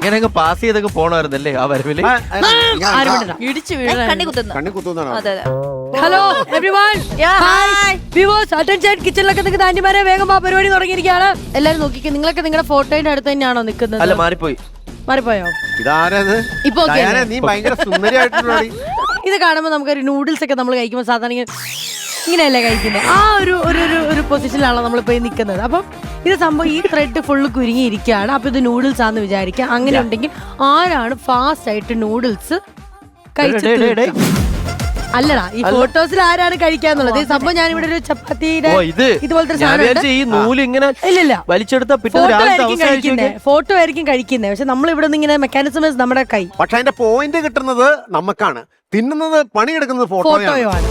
അങ്ങനെ പാസ് ചെയ്തൊക്കെ പോണായിരുന്നല്ലേ ആ വരവില്. ഇടിച്ചു വീഴുന്നു. Hello everyone, hi viewers, attention. കിച്ചണിലൊക്കെ നിൽക്കുന്ന ആന്റിമാരെ വേഗം ആ പരിപാടി തുടങ്ങിയിരിക്കുകയാണ്. എല്ലാരും നോക്കിക്കേ, നിങ്ങളൊക്കെ നിങ്ങളുടെ ഫോട്ടോയുടെ അടുത്ത് തന്നെയാണോ നിൽക്കുന്നത്? അല്ല, മാറിപ്പോയി. മാറിപ്പോയോ? ഇതാരത്? ഇപ്പൊ നീ ഭയങ്കര സുന്ദരിയായിട്ടുള്ള ഇത് കാണുമ്പോൾ നമുക്കൊരു നൂഡിൽസ് ഒക്കെ നമ്മൾ കഴിക്കുമ്പോൾ സാധാരണ ഇങ്ങനെയല്ലേ കഴിക്കുന്നത്, ആ ഒരു പൊസിഷനിലാണോ നമ്മളിപ്പോ നിൽക്കുന്നത്. അപ്പം ഇത് സംഭവം ഈ ത്രെഡ് ഫുള്ള് കുരുങ്ങിയിരിക്കുകയാണ്. അപ്പൊ ഇത് നൂഡിൽസ് ആണെന്ന് വിചാരിക്കുക. അങ്ങനെ ഉണ്ടെങ്കിൽ ആരാണ് ഫാസ്റ്റ് ആയിട്ട് നൂഡിൽസ് കഴിച്ചിട്ട്? അല്ലടാ, ഈ ഫോട്ടോസിൽ ആരാണ് കഴിക്കാന്നുള്ളത്. ഈ സംഭവം ഞാനിവിടെ ഒരു ചപ്പാത്തിയുടെ ഇതുപോലത്തെ ഫോട്ടോ ആയിരിക്കും കഴിക്കുന്നത്. പക്ഷെ നമ്മൾ ഇവിടെ നിന്ന് ഇങ്ങനെ മെക്കാനിസം നമ്മുടെ കൈ. പക്ഷെ അതിന്റെ പോയിന്റ് കിട്ടുന്നത് നമുക്കാണ്, തിന്നുന്നത് പണിയെടുക്കുന്നത് ഫോട്ടോയാണ്.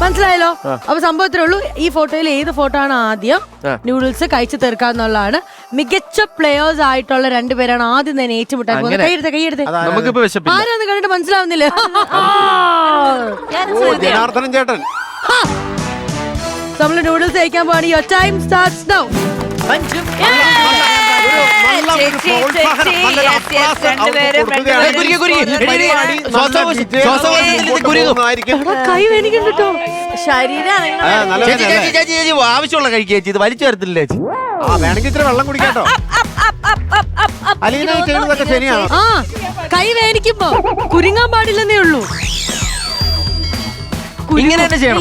മനസ്സിലായല്ലോ? അപ്പൊ സംഭവത്തിലേ ഉള്ളൂ. ഈ ഫോട്ടോയിൽ ഏത് ഫോട്ടോ ആണ് ആദ്യം നൂഡിൽസ് കഴിച്ചു തീർക്കാന്നുള്ളതാണ്. മികച്ച പ്ലേയേഴ്സ് ആയിട്ടുള്ള രണ്ടുപേരാണ് ആദ്യം തന്നെ ഏറ്റുമുട്ടാൻ പോകുന്നത്. കൈയെടുത്ത് ആരാന്ന് കണ്ടിട്ട് മനസ്സിലാവുന്നില്ല. ജനാർദ്ദനൻ ചേട്ടൻ. നമ്മള് നൂഡിൽസ് കഴിക്കാൻ പോവാണ്. Your time starts now. കൈ വേനിക്കുണ്ട് കേട്ടോ. ആവശ്യമുള്ള കഴിക്കുക, ഇത് വലിച്ചു തരത്തില്ലേ? വേണമെങ്കിൽ ഇത്ര വെള്ളം കുടിക്കാട്ടോ. അലീന ചെയ്യുന്നതൊക്കെ ശരിയാണ്. ആ, കൈ വേനിക്കുമ്പോ കുരുങ്ങാൻ പാടില്ലെന്നേ ഉള്ളൂ. ഇങ്ങനെ തന്നെ ചെയ്യണം.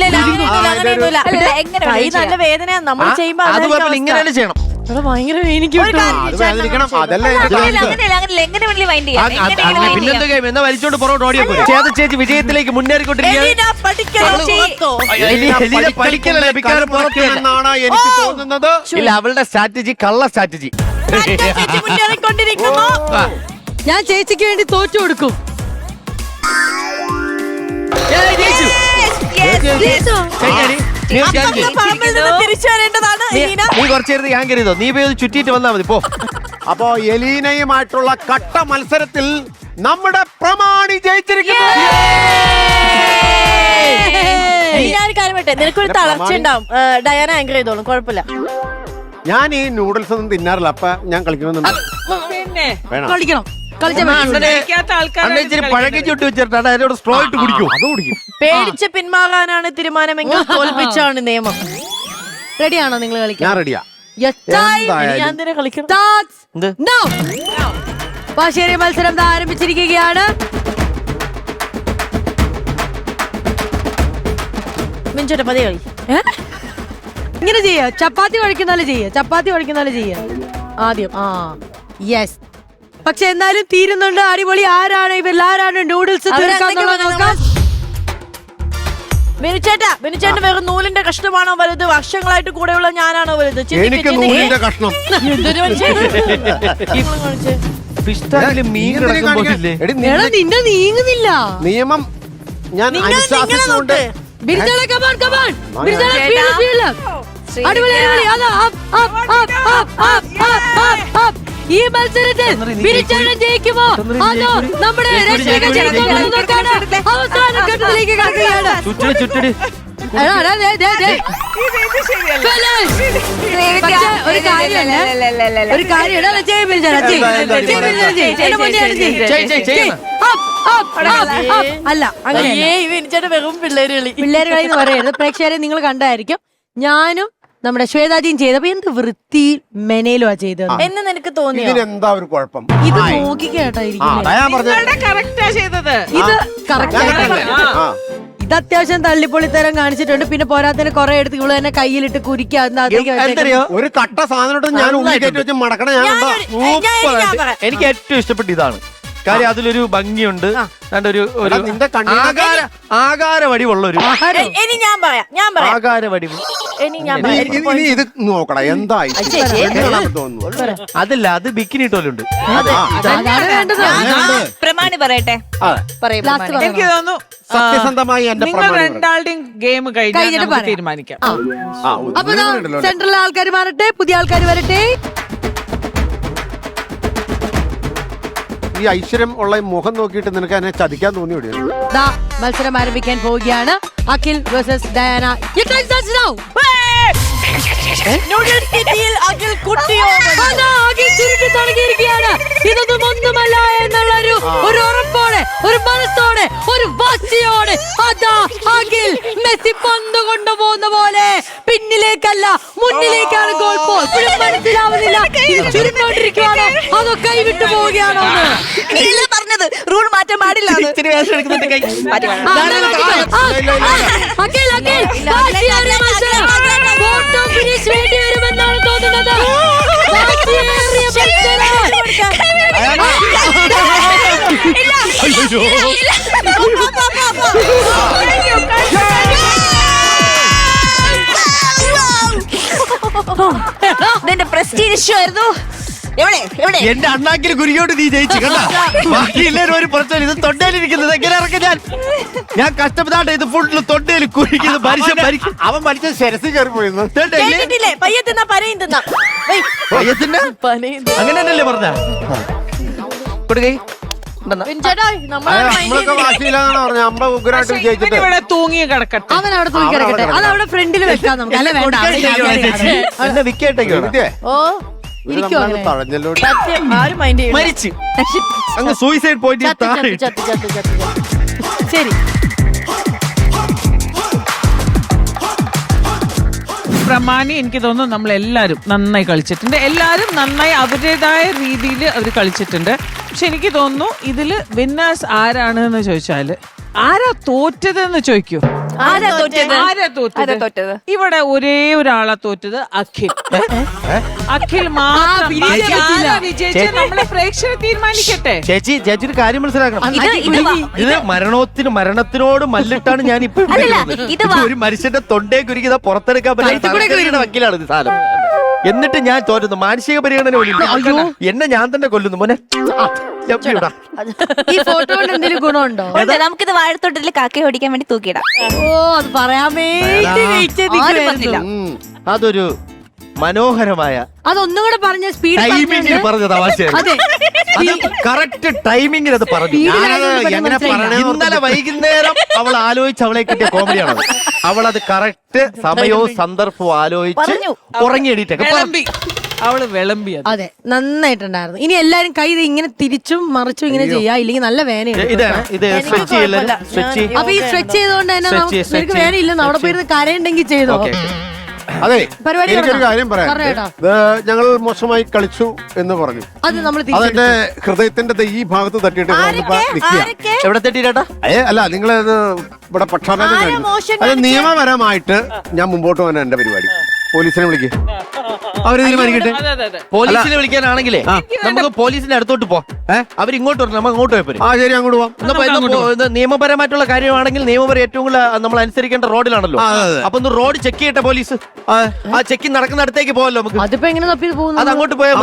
കൈ നല്ല വേദനയാണ് നമ്മൾ ചെയ്യുമ്പോ. ഇങ്ങനെ തന്നെ ചെയ്യണം. ഭയങ്കര വേനിക്കും. പിന്നെന്തൊക്കെ എന്നാ വലിച്ചോണ്ട് പുറകോട്ട് ഓടിയാ പോലെ. ചേച്ചി വിജയത്തിലേക്ക് മുന്നേറിക്കൊണ്ടിരിക്കുകയാണ് എനിക്ക് തോന്നുന്നത്. ഇല്ല, അവളുടെ സ്ട്രാറ്റജി കള്ള സ്ട്രാറ്റജി. ഞാൻ ചേച്ചിക്ക് വേണ്ടി തോറ്റു കൊടുക്കും. നീ കുറച്ചേരത്ത് ഞാൻ കരുതോ, നീ പോയി ചുറ്റിട്ട് വന്നാ മതി പോ. അപ്പോ എലീനയുമായിട്ടുള്ള കട്ട മത്സരത്തിൽ നമ്മുടെ പ്രമാണി ജയിച്ചിരിക്കുന്നു. ഞാൻ കാര്യം പറ്റേ, നിനക്കൊരു തളർച്ച ഉണ്ടാവും. ഡയാന ആങ്കർ ചെയ്തോളും, കുഴപ്പമില്ല. ഞാൻ ഈ നൂഡിൽസ് ഒന്നും തിന്നാറില്ല, അപ്പൊ ഞാൻ കളിക്കണമെന്നുണ്ട്. കളിക്കണം. പഴക്കി ചുട്ടി വെച്ചിട്ടാണ് അതിനോട് സ്ട്രോ ഇട്ട് കുടിക്കും. അത് കുടിക്കും. പേടിച്ച് പിന്മാറാനാണ് തീരുമാനമെങ്കിൽ തോൽപ്പിച്ചാണ് നിയമം. റെഡിയാണോ നിങ്ങൾ കളിക്കാൻ? ഞാൻ റെഡിയാ. ശരി, മത്സരം ആരംഭിച്ചിരിക്കുകയാണ്. മിഞ്ചോട്ടെ പതി കളി. ഇങ്ങനെ ചെയ്യ, ചപ്പാത്തി കഴിക്കുന്നാലും ചെയ്യ ആദ്യം. യെസ്. പക്ഷെ എന്നാലും തീരുന്നുണ്ട്. അടിപൊളി. ആരാണ് നൂഡിൽസ് ബിനുചേട്ടൻ വെറും നൂലിന്റെ കഷ്ണമാണോ വലുത്? വർഷങ്ങളായിട്ട് കൂടെയുള്ള ഞാനാണോ വലുത്? എനിക്ക് നൂലിന്റെ കഷ്ണം. നിന്നെ നീങ്ങുന്നില്ല. നിയമം ഞാൻ അനുശാസിച്ചുകൊണ്ട്. ഈ മത്സരത്തിൽ ബിനുചേട്ടൻ ജയിക്കുമോ അതോ നമ്മുടെ അവസാന ഘട്ടത്തിലേക്ക് കടക്കുകയാണ്. ഒരു കാര്യം അല്ല, അങ്ങനെ വെറും പിള്ളേര് കളി എന്ന് പറയരുത്. പ്രേക്ഷകരെ നിങ്ങൾ കണ്ടായിരിക്കും. ഞാനും നമ്മുടെ ശ്വേതാജിയും ചെയ്തപ്പോ എന്ത് വൃത്തി മെനയിലോ ചെയ്തത് എന്ന് നിനക്ക് തോന്നി. എന്താ ഒരു കുഴപ്പം? ഇത് നോക്കിക്കേട്ടോ ഇത് ഇത് അത്യാവശ്യം തള്ളിപ്പൊളിത്തരം കാണിച്ചിട്ടുണ്ട്. പിന്നെ പോരാത്തതിന് കുറെ എടുത്ത് ഇവള് തന്നെ കയ്യിലിട്ട് കുരിക്കാ. ഒരു കട്ട സാധനം ഞാൻ വെച്ച് മടക്കണ. എനിക്ക് ഏറ്റവും ഇഷ്ടപ്പെട്ട ഇതാണ് കാര്യം. അതിലൊരു ഭംഗിയുണ്ട്. നിന്റെ ആകാരവടിവുള്ളൊരു ഇനി ഞാൻ പറയാം ആകാരവടിവ്. ഇത് നോക്കടാ എന്തായി തോന്നുന്നു. അതല്ല, അത് ബിക്കിനി ഇട്ടോലുണ്ട്. പ്രമാണി പറയട്ടെ. എനിക്ക് തോന്നുന്നു സത്യസന്ധമായി നിങ്ങൾ രണ്ടാളുടെയും ഗെയിം കഴിഞ്ഞിട്ട് തീരുമാനിക്കാം. അപ്പൊ സെൻട്രൽ ആൾക്കാർ മാറട്ടെ, പുതിയ ആൾക്കാർ വരട്ടെ. ഈ ഐശ്വര്യം ഉള്ള മുഖം നോക്കിയിട്ട് നിനക്ക് എന്നെ ചതിക്കാൻ തോന്നി. മത്സരം ആരംഭിക്കാൻ പോവുകയാണ്. അഖിൽ വേഴ്സസ് ഡയാന. തുടങ്ങിയിരിക്കുകയാണ്. ഇതൊന്നും ഒന്നുമല്ല എന്നുള്ള ഒരു ഉറപ്പോടെ, ഒരു മനസ്സോടെ, ഒരു വാശിയോടെ അതാ അഖിൽ മെസ്സി പന്ത് കൊണ്ടുപോകുന്ന പോലെ പിന്നിലേക്കല്ല മുന്നിലേക്കാണ് ഗോൾ പോസ്റ്റ്. ഇപ്പോഴും മനസ്സിലാവുന്നില്ല ഇത് ചുരുണ്ടോണ്ടിരിക്കുകയാണോ അതോ കൈവിട്ടു പോവുകയാണോ എന്ന്. പറഞ്ഞത് റൂൾ മാറ്റാൻ പാടില്ല. ഇച്ചിരി വേഷം എടുക്കുന്നുണ്ട് കൈ. അഖിൽ വാശിയേറിയ മത്സരം. ഫോട്ടോ ഫിനിഷ് വേണ്ടി വരുമെന്നാണ് തോന്നുന്നത്. വാശിയേറിയ മത്സരം. നിന്റെ പ്രസ്റ്റീജ് ഇഷ്യൂ ആയിരുന്നു. എന്റെ അണ്ണാക്കിൽ കുരുങ്ങിയോട്ട് നീ ജയിച്ചു കണ്ട. ബാക്കി എല്ലാവരും ഒരു പ്രശ്നം. ഇത് തൊണ്ടയിലിരിക്കുന്നത് എങ്ങനെ ഇറക്കാം ഞാൻ കഷ്ടപ്പെട്ടാട്ടെ. ഇത് ഫുള്ള് തൊണ്ടയിൽ കുരുങ്ങിയത് മരിക്കും. അവൻ മരിച്ച ശരസ് കയറി പോയിരുന്നു. പയ്യെ തിന്നാ പനയും തിന്നാ. അങ്ങനെ തന്നെയല്ലേ പറഞ്ഞ കൊടുക്കൈ. നമ്മളൊക്കെ വാശിയില്ലാന്നാണ് പറഞ്ഞ. അമ്പ ഉഗ്രായിട്ട് വിജയിച്ചിട്ട് ഇവിടെ തൂങ്ങി കിടക്കട്ടെ. അവൻ അവിടെ തൂക്കി കിടക്കട്ടെ. അത് അവിടെ ഫ്രണ്ടിൽ വെക്കാം നമുക്ക്. അല്ല വേണ്ട എന്നെ വിക്കേട്ടേക്കാണ്. ഓ തഴഞ്ഞല്ലോ. സത്യം ആരും മൈൻഡ് ചെയ്യും. മരിച്ച് അങ്ങ് സൂയിസൈഡ് പോയിന്റ് ശരി. പ്രമാണി എനിക്ക് തോന്നുന്നു നമ്മളെല്ലാരും നന്നായി കളിച്ചിട്ടുണ്ട്. എല്ലാരും നന്നായി അവരുടേതായ രീതിയിൽ അവർ കളിച്ചിട്ടുണ്ട്. പക്ഷെ എനിക്ക് തോന്നുന്നു ഇതില് വിന്നേഴ്സ് ആരാണ് എന്ന് ചോദിച്ചാല് ആരാ തോറ്റതെന്ന് ചോദിക്കൂ. ആരാ തോറ്റത്? ആരാ തോറ്റത്? ഇവിടെ ഒരേ ഒരാളാ തോറ്റത്, അഖിൽ. അഖിൽ മാത്രം വിജയിച്ച നമ്മളെ പ്രേക്ഷകർ തീരുമാനിക്കട്ടെ. ചേച്ചി ഒരു കാര്യം മനസ്സിലാക്കണം. ഇത് മരണത്തിനോട് മല്ലിട്ടാണ് ഞാൻ ഇപ്പൊ ഒരു മനുഷ്യന്റെ തൊണ്ടയെ കുരുക്കിതാ പുറത്തെടുക്കാൻ പറ്റുന്ന വക്കീലാണ് ഇത് സാധനം. എന്നിട്ട് ഞാൻ തോറ്റുന്നു. മാനസിക പരിഗണന പോലും എന്നെ ഞാൻ തന്നെ കൊല്ലുന്നു മോനെ. ഈ ഫോട്ടോ കൊണ്ട് എന്തെങ്കിലും ഗുണമുണ്ടോ? നമുക്കിത് വാഴത്തോട്ടത്തില് കാക്കയെ ഓടിക്കാൻ വേണ്ടി തൂക്കിയിടാം. ഓ അത് പറയാൻ വേണ്ടി അതൊരു മനോഹരമായ അതൊന്നും കൂടെ പറഞ്ഞ സ്പീഡ് ടൈമിംഗിൽ പറഞ്ഞ തമാശ. അതെ കറക്റ്റ് ടൈമിംഗിൽ അത് പറഞ്ഞു. ഇന്നലെ വൈകുന്നേരം അവൾ ആലോചിച്ച് അവളെ കിട്ടിയ കോമഡിയാണ്. അവൾ അത് കറക്റ്റ് സമയവും സന്ദർഭവും ആലോചിച്ച് ഉറങ്ങി എണീറ്റൊക്കെ അവള് വിളമ്പി. അതെ നന്നായിട്ടുണ്ടായിരുന്നു. ഇനി എല്ലാരും കൈ ഇങ്ങനെ തിരിച്ചും മറിച്ചും ഇങ്ങനെ ചെയ്യാ, ഇല്ലെങ്കിൽ നല്ല വേനയുണ്ട്. ഇതാണ് ഇത് സ്ട്രെച്ച് ചെയ്യല്. സ്ട്രെച്ച് അപ്പൊ ഈ സ്ട്രെച്ച് ചെയ്തോണ്ട് തന്നെ നിനക്ക് വേനയില്ലെന്ന് അവിടെ പോയിരുന്ന് കരയുണ്ടെങ്കിൽ ചെയ്തോ. അതെ പരിപാടി എനിക്കൊരു കാര്യം പറയാം. ഞങ്ങൾ മോശമായി കളിച്ചു എന്ന് പറഞ്ഞു. അത് നമ്മൾ അതെന്റെ ഹൃദയത്തിന്റെ ഈ ഭാഗത്ത് തട്ടിയിട്ട് എവിടെ തെറ്റിട്ടാ? അല്ല നിങ്ങളത് ഇവിടെ പക്ഷാഭേദം കഴിഞ്ഞു. അത് നിയമപരമായിട്ട് ഞാൻ മുമ്പോട്ട് പോകാൻ എന്റെ പരിപാടി. പോലീസിനെ വിളിക്കുക, അവര് തീരുമാനിക്കട്ടെ. പോലീസിനെ വിളിക്കാനാണെങ്കിലേ നമുക്ക് പോലീസിന്റെ അടുത്തോട്ട് പോ. അവരിങ്ങോട്ട് വരണം, നമുക്ക് അങ്ങോട്ട് പോയപ്പോ. ആ ശരി, അങ്ങോട്ട് പോവാം. നിയമപരമായിട്ടുള്ള കാര്യമാണെങ്കിൽ നിയമപരം ഏറ്റവും കൂടുതൽ നമ്മൾ അനുസരിക്കേണ്ട റോഡിലാണല്ലോ. അപ്പൊ ഒന്ന് റോഡ് ചെക്ക് ചെയ്യട്ടെ പോലീസ്. ആ ചെക്കിങ് നടക്കുന്ന അടുത്തേക്ക് പോകല്ലോ നമുക്ക്. അതിപ്പോ എങ്ങനെ തപ്പി പോകുന്നു? അത് അങ്ങോട്ട് പോയാൽ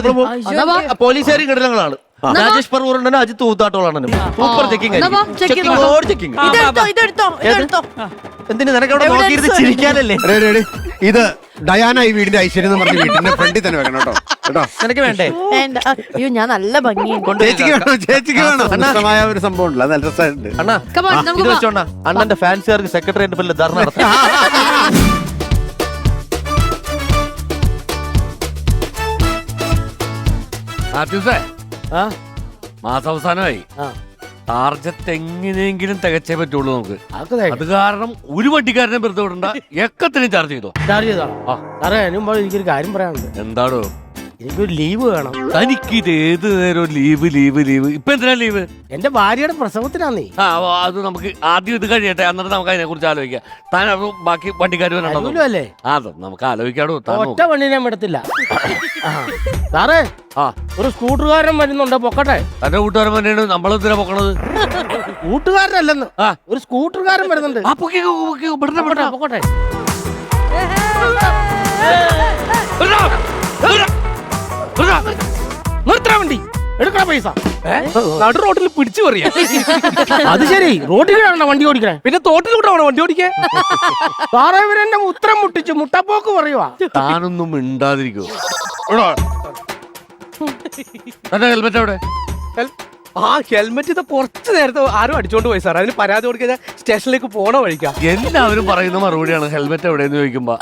പോലീസുകാരും ഘടകങ്ങളാണ്. രാജേഷ് പറവൂറുണ്ട്, അജിത്ത് ഊത്താട്ടോളാണ്. Super checking. എന്തിനു നിനക്ക് അവിടെ നോക്കിയിരുന്ന് ചിരിക്കാനല്ലേ? ഇത് ഡയാന ഈ വീടിന്റെ ഐശ്വര്യം എന്ന് പറഞ്ഞ വീടിന്റെ ഫ്രണ്ടിൽ തന്നെ വെക്കണം കേട്ടോ. കേട്ടോ നിനക്ക് വേണ്ടേ? അയ്യോ ഞാൻ നല്ല ഭംഗിയുണ്ട്. ചേച്ചിക്ക് വേണം. ഇഷ്ടമായ ഒരു സംഭവം ഉണ്ടല്ലോ, നല്ല രസമുണ്ട്. അണ്ണാ ഇത് വെച്ചോണ്ണ അണ്ണന്റെ ഫാൻസുകാർക്ക് സെക്രട്ടറിയേറ്റ് ബില്ല് ധർണ നടത്താം. മാസാവസാനമായി ടാർജറ്റ് എങ്ങനെയെങ്കിലും തികച്ചേ പറ്റുള്ളൂ നമുക്ക്. അത് കാരണം ഒരു വണ്ടിക്കാരനെ വെറുതെ വിടണ്ട, എക്കത്തിനും ചാർജ് ചെയ്തോ. എനിക്കൊരു കാര്യം പറയാനുണ്ട്. എന്താടോ? എനിക്കൊരു ലീവ് വേണം. തനിക്കിത് ഏത് നേരം ലീവ് ഇപ്പൊ എന്തിനാ ലീവ്? എന്റെ ഭാര്യയുടെ പ്രസവത്തിനാന്നേ. അത് നമുക്ക് ആദ്യം ഇത് കഴിയട്ടെ, എന്നിട്ട് നമുക്ക് അതിനെ കുറിച്ച് ആലോചിക്കാം. താൻ ബാക്കി വണ്ടിക്കാർ അല്ലേ? അതെ നമുക്ക് ആലോചിക്കാടോ. ഒറ്റ വണ്ടി ഞാൻ വിടത്തില്ല സാറേ. ഒരു സ്കൂട്ടറുകാരൻ വരുന്നുണ്ട്, പൊക്കട്ടെ. തന്റെ കൂട്ടുകാരൻ തന്നെയാണ് നമ്മളെന്തിനാ പൊക്കണത്? കൂട്ടുകാരനല്ലെന്ന്, ഒരു സ്കൂട്ടറുകാരൻ വരുന്നുണ്ട്. പൊക്കട്ടെ. നിർത്തണ വണ്ടി, എടുക്കണ പൈസ. നടു റോഡിൽ പിടിച്ചു പറയാ. അത് ശരി, റോഡിലാണ് വണ്ടി ഓടിക്കണേ, പിന്നെ തോട്ടിലൂടെ വണ്ടി ഓടിക്കേ. സാറേ ഇവരെന്നെ ഉത്തരം മുട്ടിച്ചു, മുട്ടപ്പോക്ക് പറയുവാ. താനൊന്നും മിണ്ടാതിരിക്കോ. തന്റെ ഹെൽമെറ്റ് എവിടെ? ആ ഹെൽമെറ്റ് ഇത് കുറച്ച് നേരത്തെ ആരും അടിച്ചോണ്ട് പോയി സാർ. അതിന് പരാതി കൊടുക്കാൻ സ്റ്റേഷനിലേക്ക് പോണ വഴിക്കാം. എല്ലാവരും പറയുന്ന മറുപടിയാണ് ഹെൽമെറ്റ് എവിടെയെന്ന് ചോദിക്കുമ്പോ.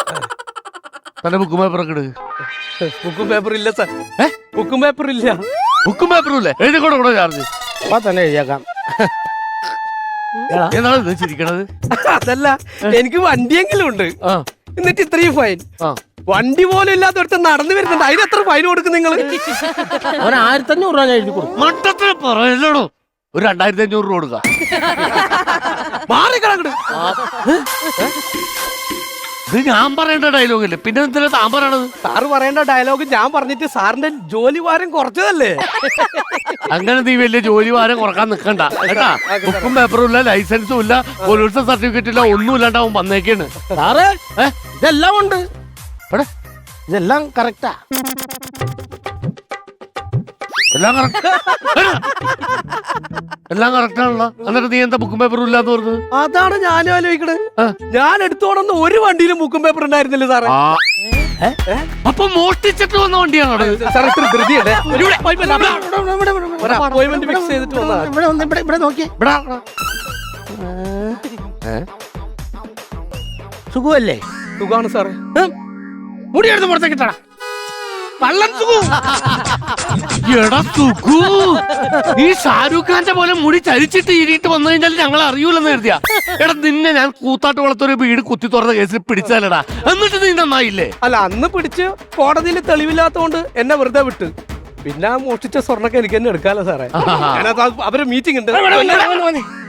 തന്റെ ബുക്കും പേപ്പറൊക്കെ ഇട്. ബുക്കും പേപ്പർ ഇല്ല സാർ. ബുക്കും പേപ്പർ ഇല്ല. ബുക്കും പേപ്പറും ഇല്ലേ? എഴുതിക്കൂടെ കൂടെ ചാർജ്. അപ്പൊ തന്നെ എഴുതിയേക്കാം. എന്താണ് ഇത് ചിരിക്കണത്? അതല്ല, എനിക്ക് വണ്ടിയെങ്കിലും ഉണ്ട്, ആ എന്നിട്ട് ഇത്രയും ഫൈൻ. ആ വണ്ടി പോലും ഇല്ലാത്തടുത്ത് നടന്നു വരുന്നുണ്ട്, അതിന് എത്ര ഫൈൻ കൊടുക്കും നിങ്ങൾ? 1500 രൂപ ഞാൻ എഴുതി കൊടുക്കും. മട്ടത്തിന് പറയല്ലോ. ഒരു 2500 രൂപ കൊടുക്കാം. മാറിക്കടങ്ങട്. ഇത് ഞാൻ പറയേണ്ട ഡയലോഗ് അല്ലേ, പിന്നെ എന്തിനാ താൻ പറയണത്? സാറ് പറയേണ്ട ഡയലോഗ് ഞാൻ പറഞ്ഞിട്ട് സാറിന്റെ ജോലി ഭാരം കുറച്ചതല്ലേ? അങ്ങനെ നീ വലിയ ജോലി ഭാരം കുറക്കാൻ നിക്കണ്ട കേട്ടാ. ബുക്കും പേപ്പറും ഇല്ല, ലൈസൻസും ഇല്ല, പൊല്യൂഷൻ സർട്ടിഫിക്കറ്റ് ഇല്ല, ഒന്നും ഇല്ലാണ്ടാവും വന്നേക്കാണ്. സാറേ ഇതെല്ലാം ഉണ്ട്, ഇതെല്ലാം കറക്റ്റാ. എല്ലാം കറക്റ്റ്, എല്ലാം കറക്റ്റ് ആണല്ലോ. എന്നിട്ട് നീ എന്താ ബുക്കും പേപ്പറും ഇല്ലാന്ന് പറഞ്ഞത്? അതാണ് ഞാനും ആലോചിക്കണത്. ഞാൻ എടുത്തോണെന്ന് ഒരു വണ്ടിയിലും ബുക്കും പേപ്പർ ഉണ്ടായിരുന്നില്ല സാറേ. അപ്പൊ മോഷ്ടിച്ചിട്ട് വന്ന വണ്ടിയാണോ? സാർ ഇത്ര ധൃതിയല്ലേ? അപ്പോയിന്റ്മെന്റ് ഫിക്സ് ചെയ്തിട്ട് വന്നതാ. ഇവിടെ നോക്കിയേ. സുഖമല്ലേ? സുഖമാണ് സാറേ. മുടിയെടുത്ത് പുറത്തേക്ക് ഇട്ടടാ. കള്ളൻ സുഖു. എടാ സുഖു, ഈ ഷാരൂഖ് ഖാന്റെ പോലെ മുടി ചരിച്ചിട്ട് ഇരിയിട്ട് വന്നു കഴിഞ്ഞാൽ ഞങ്ങൾ അറിയൂലെന്ന് കരുതിയാ. എടാ നിന്നെ ഞാൻ കൂത്താട്ട് വളർത്തൊരു വീട് കുത്തി തുറന്ന കേസിൽ പിടിച്ചാലടാ, എന്നിട്ട് നീ നന്നായില്ലേ? അല്ല, അന്ന് പിടിച്ച് കോടതിയിൽ തെളിവില്ലാത്തോണ്ട് എന്നെ വെറുതെ വിട്ട്. പിന്നെ മോഷ്ടിച്ച സ്വർണ്ണൊക്കെ എനിക്ക് തന്നെ എടുക്കാലോ സാറേ. അവര് മീറ്റിംഗ് ഉണ്ട്.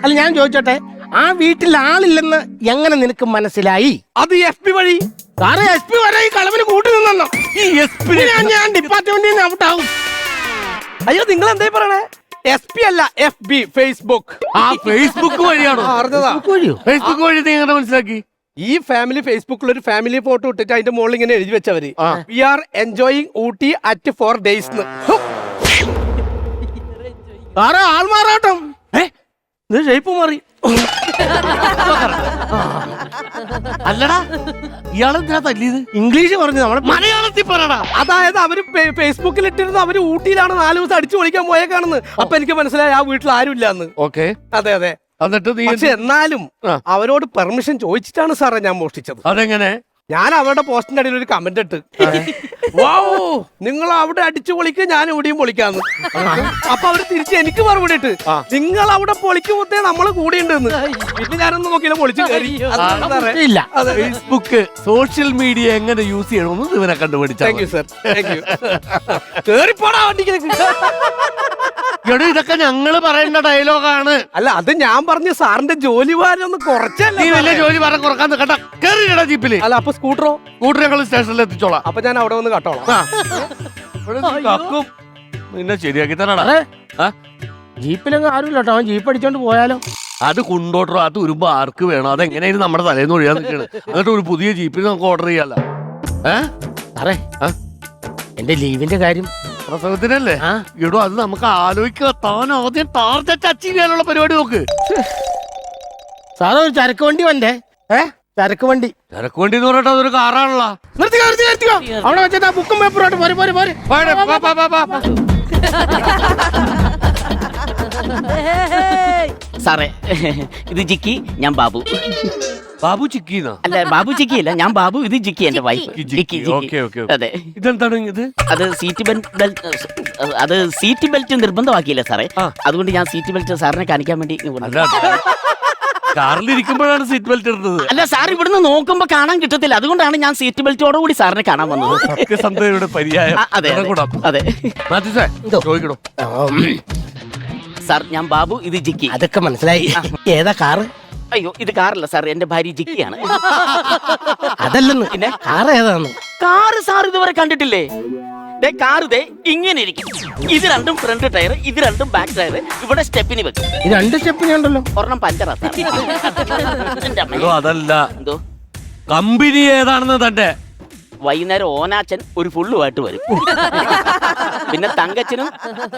അല്ല ഞാൻ ചോദിച്ചോട്ടെ, ആ വീട്ടിൽ ആളില്ലെന്ന് എങ്ങനെ നിനക്ക് മനസ്സിലായി? അത് FB വഴി. സാറേ SP വരെ ഈ കളവിന് കൂട്ടി നിന്നോ? ഈ SP ഞാൻ ഡിപ്പാർട്ട്മെന്റിൽ നിന്ന് ഔട്ട് ആവും. അയ്യോ, നിങ്ങൾ എന്തേ പറയണേ? SP അല്ല, FB, ഫേസ്ബുക്ക്. ആ ഫേസ്ബുക്ക് വഴിയാണോ? അറിഞ്ഞതാ. ഫേസ്ബുക്ക് വഴി നീ എങ്ങനെ മനസ്സിലാക്കി? ഈ ഫാമിലി ഫേസ്ബുക്കിൽ ഒരു ഫാമിലി ഫോട്ടോ ഇട്ടിട്ട് അതിന്റെ മുകളിൽ ഇങ്ങനെ എഴുതി വെച്ചവര്, we are enjoying Ooty at 4 days. സാറേ ആൾമാറാട്ടം. ഇത് ഷേപ്പ് മാറി. അല്ലടാ, ഇയാളെന്തിനാ തല്ലിയത്? ഇംഗ്ലീഷ് പറഞ്ഞു, നമ്മളെ മലയാളത്തിൽ പറയടാ. അതായത് അവര് ഫേസ്ബുക്കിൽ ഇട്ടിരുന്നു അവര് ഊട്ടിയിലാണ് 4 ദിവസം അടിച്ചു പൊളിക്കാൻ പോയേക്കാണെന്ന്. അപ്പൊ എനിക്ക് മനസ്സിലായി ആ വീട്ടിൽ ആരും ഇല്ലാന്ന്. ഓക്കെ, അതെ അതെ. എന്നിട്ട് നീ പക്ഷെ എന്നാലും അവരോട് പെർമിഷൻ ചോദിച്ചിട്ടാണ് സാറേ ഞാൻ മോഷ്ടിച്ചത്. അതെങ്ങനെ? ഞാൻ അവരുടെ പോസ്റ്റിന്റെ അടിയിൽ ഒരു കമന്റ് ഇട്ട്, വാവൂ നിങ്ങൾ അവിടെ അടിച്ചു പൊളിക്ക്, ഞാൻ ഇവിടെയും പൊളിക്കാന്ന്. അപ്പൊ അവര് തിരിച്ച് എനിക്ക് മറുപടി ഇട്ട്, നിങ്ങൾ അവിടെ പൊളിക്കുമ്പോഴത്തേ നമ്മള് കൂടെ ഉണ്ടെന്ന്. പിന്നെ ഞാനൊന്നും നോക്കിയില്ല, പൊളിച്ചു കയറി. ഇല്ല. ഫേസ്ബുക്ക് സോഷ്യൽ മീഡിയ എങ്ങനെ യൂസ് ചെയ്യണമെന്ന് ഇവനെ കണ്ടുപിടിച്ചു. Thank you sir, thank you. കേറിപ്പോടാ വണ്ടിക്ക്. എടോ, ഇതൊക്കെ ഞങ്ങള് പറയേണ്ട ഡയലോഗാണ്. അല്ല, അത് ഞാൻ പറഞ്ഞ സാറിന്റെ ജോലി ഭാരം ഒന്ന് കുറച്ചല്ല. നീ വലിയ ജോലി പറഞ്ഞ കുറക്കാൻ നിൽക്കണ്ട. കേറിയിടാ ജീപ്പില്. അല്ല, അപ്പൊ സ്കൂട്ടറോ? സ്കൂട്ടർ ഞങ്ങൾ സ്റ്റേഷനിൽ എത്തിച്ചോളാം. അപ്പൊ ഞാൻ അവിടെ വന്ന് കട്ടോളാം. നിന്നെ ശരിയാക്കി തരാടാ. ജീപ്പിലൊന്നും ആരുമില്ല കേട്ടോ, അവൻ ജീപ്പ് അടിച്ചോണ്ട് പോയാലോ? അത് കൊണ്ടോട്ടോ, അത് ഉരുമ്പോ ആർക്ക് വേണം? അതെങ്ങനെയായിരുന്നു നമ്മുടെ തലേന്ന് ഒഴിയാൻ നിൽക്കണ്. എന്നിട്ട് ഒരു പുതിയ ജീപ്പിൽ നമുക്ക് ഓർഡർ ചെയ്യാലോ. സാറേ എന്റെ ലീവിന്റെ കാര്യം പ്രസവത്തിനല്ലേ? എടോ, അത് നമുക്ക് ആലോചിക്കുക. താൻ ആദ്യം ടാർഗറ്റ് അച്ചീവ് ചെയ്യാനുള്ള പരിപാടി നോക്ക്. സാറേ ഒരു ചരക്ക് വണ്ടി വണ്ടേ? ചരക്ക് വണ്ടി. ചരക്ക് വണ്ടി എന്ന് പറഞ്ഞിട്ട് അതൊരു കാറാണല്ലോ. നിർത്തിക്കോ. അവിടെ വെച്ചിട്ട് ആ ബുക്കും പേപ്പറുമായിട്ട് പോരെ. സാറേ ഇത് ജിക്കി, ഞാൻ ബാബു. ബാബു ചിക്കിന്നാ? അല്ല, ബാബു ചിക്കി അല്ല, ഞാൻ ബാബു, ഇത് ജിക്കി എന്റെ വൈഫ്. ജിക്കി. അതെ. ഇതെന്താണ് ഇത്? അത് സീറ്റ് ബെൽറ്റ് നിർബന്ധമാക്കിയില്ല സാറേ. അതുകൊണ്ട് ഞാൻ സീറ്റ് ബെൽറ്റ് സാറിനെ കാണിക്കാൻ വേണ്ടി. കാറിലിരിക്കുമ്പോഴാണ് സീറ്റ് ബെൽറ്റ് ഇടുന്നത്. അല്ല സാർ, ഇവിടുന്ന് നോക്കുമ്പോ കാണാൻ കിട്ടത്തില്ല, അതുകൊണ്ടാണ് ഞാൻ സീറ്റ് ബെൽറ്റോട് കൂടി സാറിനെ കാണാൻ വന്നത്. സത്യസന്ധതയുടെ പര്യായം. അതെ അതെ. ചോദിക്കണോ സാർ? ഞാൻ ബാബു, ഇത് ജിക്കി. അതൊക്കെ മനസ്സിലായി. ഏതാ കാറ്? അയ്യോ, ഇത് കാറല്ല സാർ, എന്റെ ഭാര്യ ജിക്കിയാണ്. അതല്ലെന്ന്, പിന്നെ കാർ ഏതാന്ന്? കാറ് സാർ ഇതുവരെ കണ്ടിട്ടില്ലേ? കാറ് ദേ ഇങ്ങനെ ഇരിക്കും. ഇത് രണ്ടും ഫ്രണ്ട് ടയർ, ഇത് രണ്ടും ബാക്ക് ടയർ. ഇവിടെ സ്റ്റെപ്പിന് വെക്കും. ഈ 2 സ്റ്റെപ്പിന് ഉണ്ടല്ലോ. ഒരെണ്ണം പഞ്ചറാ സാർ. അതല്ല, എന്തോ കമ്പനി ഏതാണെന്ന് തന്റെ? വൈകുന്നേരം ഓനാച്ചൻ ഒരു ഫുള്ളുമായിട്ട് വരും. പിന്നെ തങ്കച്ചനും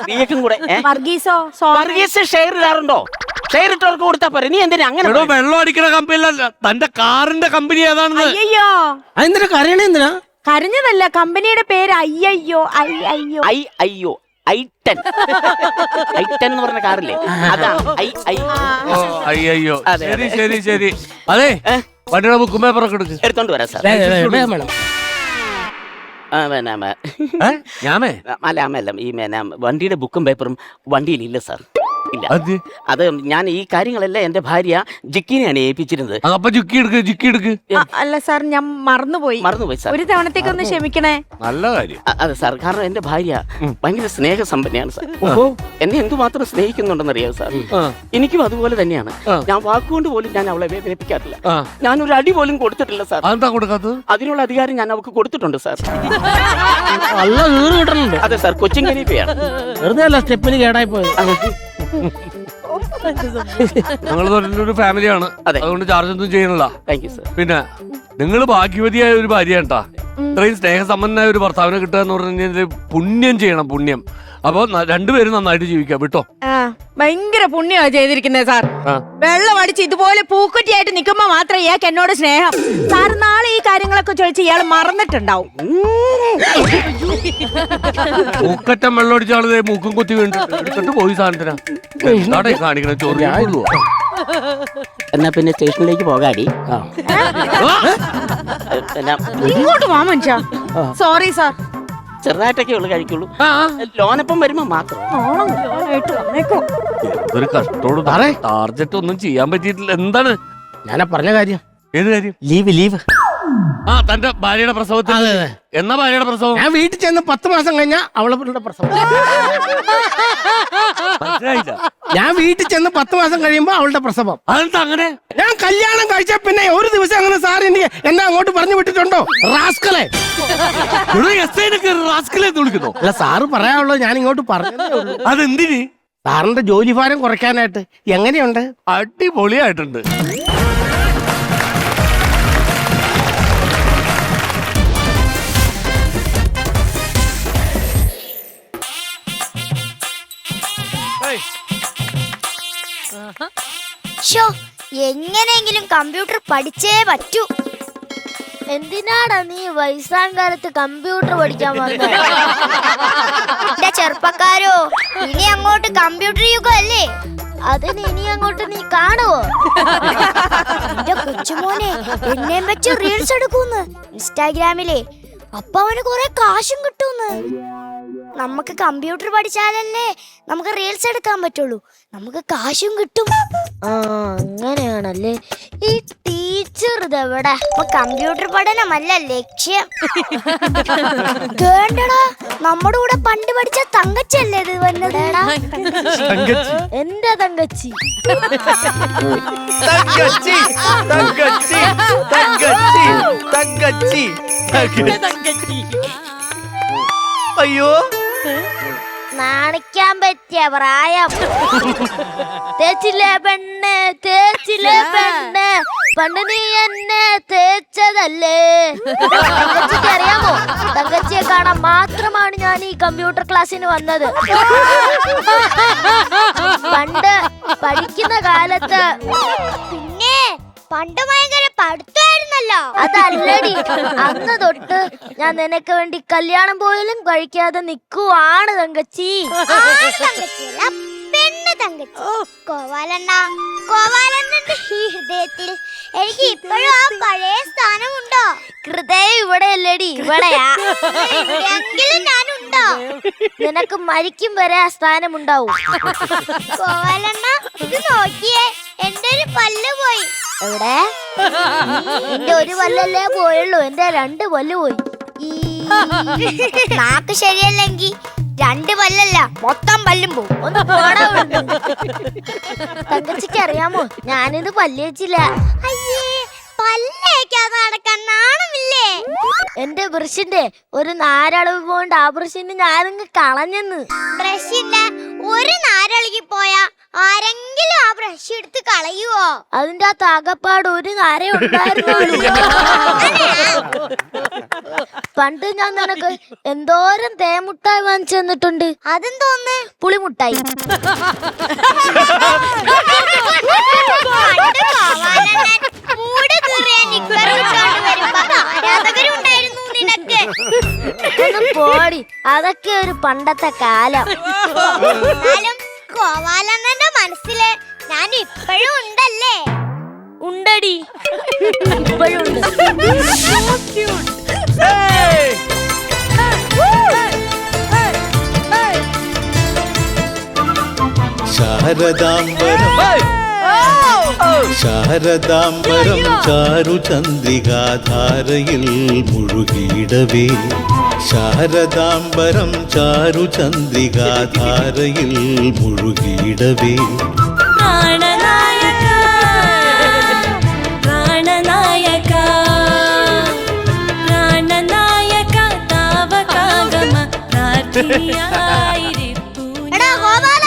നീക്കും കൂടെ. വർഗീസ് ഷെയർ ഇടാറുണ്ടോ? ഷെയർ ഇട്ടവർക്ക് കൊടുത്താ പോരെ. നീ എന്തിനാ അങ്ങനെ? വെള്ളം അടിക്കുന്ന കമ്പനിയല്ല, തന്റെ കാറിന്റെ കമ്പനി ഏതാണെന്ന്. അയ്യോ, അതെന്തിനാ കരയണ? എന്തിനാ കരഞ്ഞതല്ല, കമ്പനിയുടെ പേര് അയ്യോ. I10 എന്ന് പറഞ്ഞ കാറില്ലേ, അതാ അയ്യോ. ശരി. അതെ, വണ്ടിയുടെ ബുക്കും പേപ്പറൊക്കെ എടുക്ക്. എടുത്തോണ്ട് വരാം സാർ. വേണം. ഞാമേ അല്ല ഈ വണ്ടിയുടെ ബുക്കും പേപ്പറും വണ്ടിയിലില്ല സാർ. ഇല്ല. അത് ഞാൻ ഈ കാര്യങ്ങളെല്ലാം എന്റെ ഭാര്യ ജിക്കിനെയാണ് ഏൽപ്പിച്ചിരുന്നത്. അപ്പൊ ജിക്കി എടുക്ക്. അല്ല സാർ, ഞാൻ മറന്നുപോയി സാർ. ഒരു തവണത്തേക്കൊന്ന് ക്ഷമിക്കണേ. നല്ല കാര്യം. അതെ സാർ, കാരണം എന്റെ ഭാര്യ ഭയങ്കര സ്നേഹസമ്പന്നയാണ് സാർ. എന്നെ എന്തുമാത്രം സ്നേഹിക്കുന്നുണ്ടെന്ന് അറിയാം സാർ. എനിക്കും അതുപോലെ തന്നെയാണ്. ഞാൻ വാക്കുകൊണ്ട് പോലും ഞാൻ അവളെ വേദനിപ്പിക്കാറില്ല. ഞാനൊരു അടി പോലും കൊടുത്തിട്ടില്ല സാർ. എന്താ കൊടുക്കാത്തത്? അതിനുള്ള അധികാരം ഞാൻ അവൾക്ക് കൊടുത്തിട്ടുണ്ട് സാർ. നല്ല ഈറ് കിട്ടണുണ്ട്. അതെ സാർ, കൊച്ചിൻ കനീപ്പയാണ്. വെറുതെ അല്ല സ്റ്റെപ്പിന് കേടായി പോയത്. ഞങ്ങളൊരു ഫാമിലിയാണ്, അതുകൊണ്ട് ചാർജ് ഒന്നും ചെയ്യണില്ല. Thank you sir. പിന്നെ നിങ്ങൾ ഭാഗ്യവതിയായ ഒരു ഭാര്യയാണ് കേട്ടാ. ഇത്രയും സ്നേഹസമ്പന്നനായ ഒരു ഭർത്താവിനെ കിട്ടുക എന്ന് പറഞ്ഞാൽ പുണ്യം ചെയ്യണം, പുണ്യം. അപ്പൊ രണ്ടുപേരും നന്നായിട്ട് ജീവിക്കാം കേട്ടോ. ഭയങ്കര പുണ്യമാണ് ചെയ്തിരിക്കുന്നത് സാർ. വെള്ളം അടിച്ച് ഇതുപോലെ പൂക്കുറ്റിയായിട്ട് നിൽക്കുമ്പോ മാത്രം ഇയാൾക്ക് എന്നോട് സ്നേഹം. സാർ നാളെ ഈ കാര്യങ്ങളൊക്കെ ചോദിച്ച് ഇയാൾ മറന്നിട്ടുണ്ടാവും. മൂക്കറ്റം വെള്ളം അടിച്ച ആള് മൂക്കും കുത്തി എടുത്തിട്ട് പോയി സാധനത്തിനാ കാണിക്കണ ചോറ്. എന്നാ പിന്നെ സ്റ്റേഷനിലേക്ക് പോകാടി. ഇങ്ങോട്ട് വാ മനുഷ്യ. Sorry sir. ചെറുതായിട്ടൊക്കെ ഉള്ളു കഴിക്കുള്ളൂ. ലോനപ്പം വരുമ്പോ മാത്രം. ഒരു കഷ്ടോട് ടാർജറ്റ് ഒന്നും ചെയ്യാൻ പറ്റിയിട്ടില്ല. എന്താണ് ഞാനാ പറഞ്ഞ കാര്യം? ഏത് കാര്യം? ലീവ്. തന്റെ ഭാര്യയുടെ പ്രസവത്തിൽ. എന്നാ ഭാര്യയുടെ പ്രസവം? ഞാൻ വീട്ടിൽ ചെന്ന് 10 മാസം കഴിഞ്ഞാ അവളുടെ പ്രസവം. ഞാൻ വീട്ടിൽ ചെന്ന് 10 മാസം കഴിയുമ്പോ അവളുടെ പ്രസവം. അതെന്താ അങ്ങനെ? ഞാൻ കല്യാണം കഴിച്ച പിന്നെ ഒരു ദിവസം അങ്ങനെ സാർ എന്നെ അങ്ങോട്ട് പറഞ്ഞു വിട്ടിട്ടുണ്ടോ? റാസ്കലെ. റാസ്കലെ വിളിക്കുന്നു. അല്ല, സാറ് പറയാനുള്ളൂ, ഞാൻ ഇങ്ങോട്ട് പറഞ്ഞതേ ഉള്ളൂ. അതെന്തിന്? സാറിന്റെ ജോലി ഭാരം കുറയ്ക്കാനായിട്ട്. എങ്ങനെയുണ്ട്? അടിപൊളിയായിട്ടുണ്ട്. എങ്ങനെയെങ്കിലും കമ്പ്യൂട്ടർ പഠിച്ചേ പറ്റൂ. എന്തിനാടാ നീ വയസ്സാം കാലത്ത് കമ്പ്യൂട്ടർ പഠിക്കാൻ വന്നത്? എന്റെ ചെറുപ്പക്കാരോ, ഇനി അങ്ങോട്ട് കമ്പ്യൂട്ടർ യുഗമല്ലേ? അതിന് ഇനി അങ്ങോട്ട് നീ കാണുവോ? എന്റെ കൊച്ചുമോനെ എന്നെ വെച്ച് റീൽസ് എടുക്കൂന്ന് ഇൻസ്റ്റാഗ്രാമിലെ. അപ്പൊ അവന് കുറെ കാശും കിട്ടൂന്ന്. നമുക്ക് കമ്പ്യൂട്ടർ പഠിച്ചാലല്ലേ നമുക്ക് റീൽസ് എടുക്കാൻ പറ്റുള്ളൂ, നമുക്ക് കാശും കിട്ടും. അങ്ങനെയാണല്ലേ. ഈ ടീച്ചർ ഇതെവിടെ? കമ്പ്യൂട്ടർ പഠനമല്ല ലക്ഷ്യം. കേണ്ടടാ, നമ്മുടെ കൂടെ പണ്ട് പഠിച്ച തങ്കച്ചല്ലേ ഇത് വന്നതേടാ? എന്റെ തങ്കച്ചി. അയ്യോ, നാണിക്കാൻ പറ്റിയ പ്രായം. തേച്ചില്ലേ പെണ്ണ്, തേച്ചില്ലേ പെണ്ണ്, പണ്ട് നീ എന്നെ തേച്ചതല്ലേ? തങ്കച്ചിക്ക് അറിയാമോ, തങ്കച്ചിയെ കാണാൻ മാത്രമാണ് ഞാൻ ഈ കമ്പ്യൂട്ടർ ക്ലാസ്സിന് വന്നത്. പണ്ട് പഠിക്കുന്ന കാലത്ത് പിന്നെ പണ്ട് ഭയങ്കര പഠിത്തമായിരുന്നല്ലോ. അതല്ലടി, അന്ന് തൊട്ട് ഞാൻ നിനക്ക് വേണ്ടി കല്യാണം പോയാലും കഴിക്കാതെ നിക്കുവാണ് തങ്കച്ചി. പെണ്ണ് തങ്കച്ചി കോവാലണ്ണന്റെ ഈ ഹൃദയത്തിൽ എനിക്ക് ഇപ്പോഴും ആ പഴയ സ്ഥാനമുണ്ടോ? ഹൃദയം ഇവിടെ അല്ലേടി, ഇവിടെയാ. എങ്കിലും ഞാനുണ്ടോ? നിനക്ക് മരിക്കും വരെ ആ സ്ഥാനം ഉണ്ടാവും. കോവാലണ്ണ, ഇത് നോക്കിയേ, എന്റെ ഒരു പല്ല് പോയി. എവിടെ? എന്റെ ഒരു പല്ലല്ലേ പോയുള്ളൂ, എന്റെ 2 പല്ല് പോയി. നാക്ക് ശരിയല്ലെങ്കിൽ 2 പല്ലല്ല, മൊത്തം പല്ലും പോവും. ഒന്ന് പോടാ. തങ്കച്ചിക്ക് അറിയാമോ, ഞാനിത് പല്ല് വെച്ചില്ല. അയ്യേ, പല്ലേക്കാതെ നടക്കാൻ നാണമില്ലേ? എന്റെ ബ്രഷിന്റെ ഒരു നാരളവ് പോണ്ട് ആ ബ്രഷിന് ഞാനിങ്ങ് കളഞ്ഞെന്ന്. ബ്രഷിന്റെ ഒരു നാരളകി പോയാ ആരെങ്കിലും ആ ബ്രഷ് എടുത്ത് കളയുവോ? അതിന്റെ ആ തകപ്പാട് ഒരു നാരേ ഉണ്ടായിരുന്നു. പണ്ട് ഞാൻ നിനക്ക് എന്തോരം തേമുട്ടായി വാങ്ങിച്ചു തന്നിട്ടുണ്ട്. അതെന്തോന്ന്? പുളിമുട്ടായി. പോടി, അതൊക്കെ ഒരു പണ്ടത്തെ കാലം. കോവാലണ്ണന്റെ മനസ്സില് ഞാൻ ഇപ്പോഴും ഉണ്ടല്ലേ? ഉണ്ടടി, ഇപ്പോഴും ഉണ്ട്. ശാരദാംബരം ശാരദാംബരം ചാരുചന്ദ്രികാധാരയിൽ മുഴുകിയിടവേ ശാരദാംബരം ചാരുചന്ദ്രികാധാരയിൽ മുഴുകിയിടവേ പ്രാണനായക പ്രാണനായക പ്രാണനായക താവകാഗമ പ്രാർത്ഥിയായിരിപ്പൂ. എടാ ഗോപാല,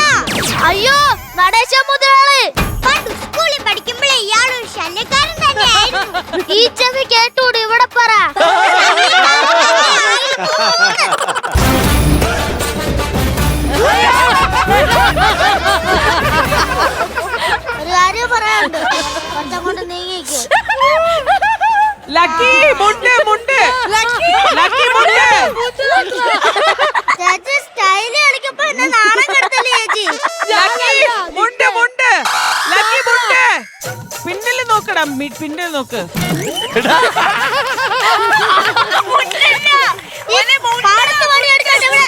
അയ്യോ നടേശ മുതലാളി, പണ്ട് സ്കൂളിൽ പഠിക്കുമ്പോഴേ ഇയാളൊരു ശല്യക്കാരൻ തന്നെയായിരുന്നു. ഈ ചെവി കേട്ടൂടെ ഇവിടെ പറ. ഒരു കാര്യം പറയാനുണ്ട്, കുറച്ചങ്ങോട്ട് നീങ്ങിക്ക്. ലക്കി മുണ്ട് മുണ്ട് ലക്കി മുണ്ട്. ചേച്ചി സ്റ്റൈല് കളിക്കപ്പോ എന്നെ നാണം കെടുത്തല്ലേ ചേച്ചി. ലക്കി മുണ്ട് മുണ്ട് ലക്കി മുണ്ട്. പിന്നിൽ നോക്കടാ, പിന്നിൽ നോക്ക്. പാടത്ത് പണിയെടുക്കാൻ ഇവിടെ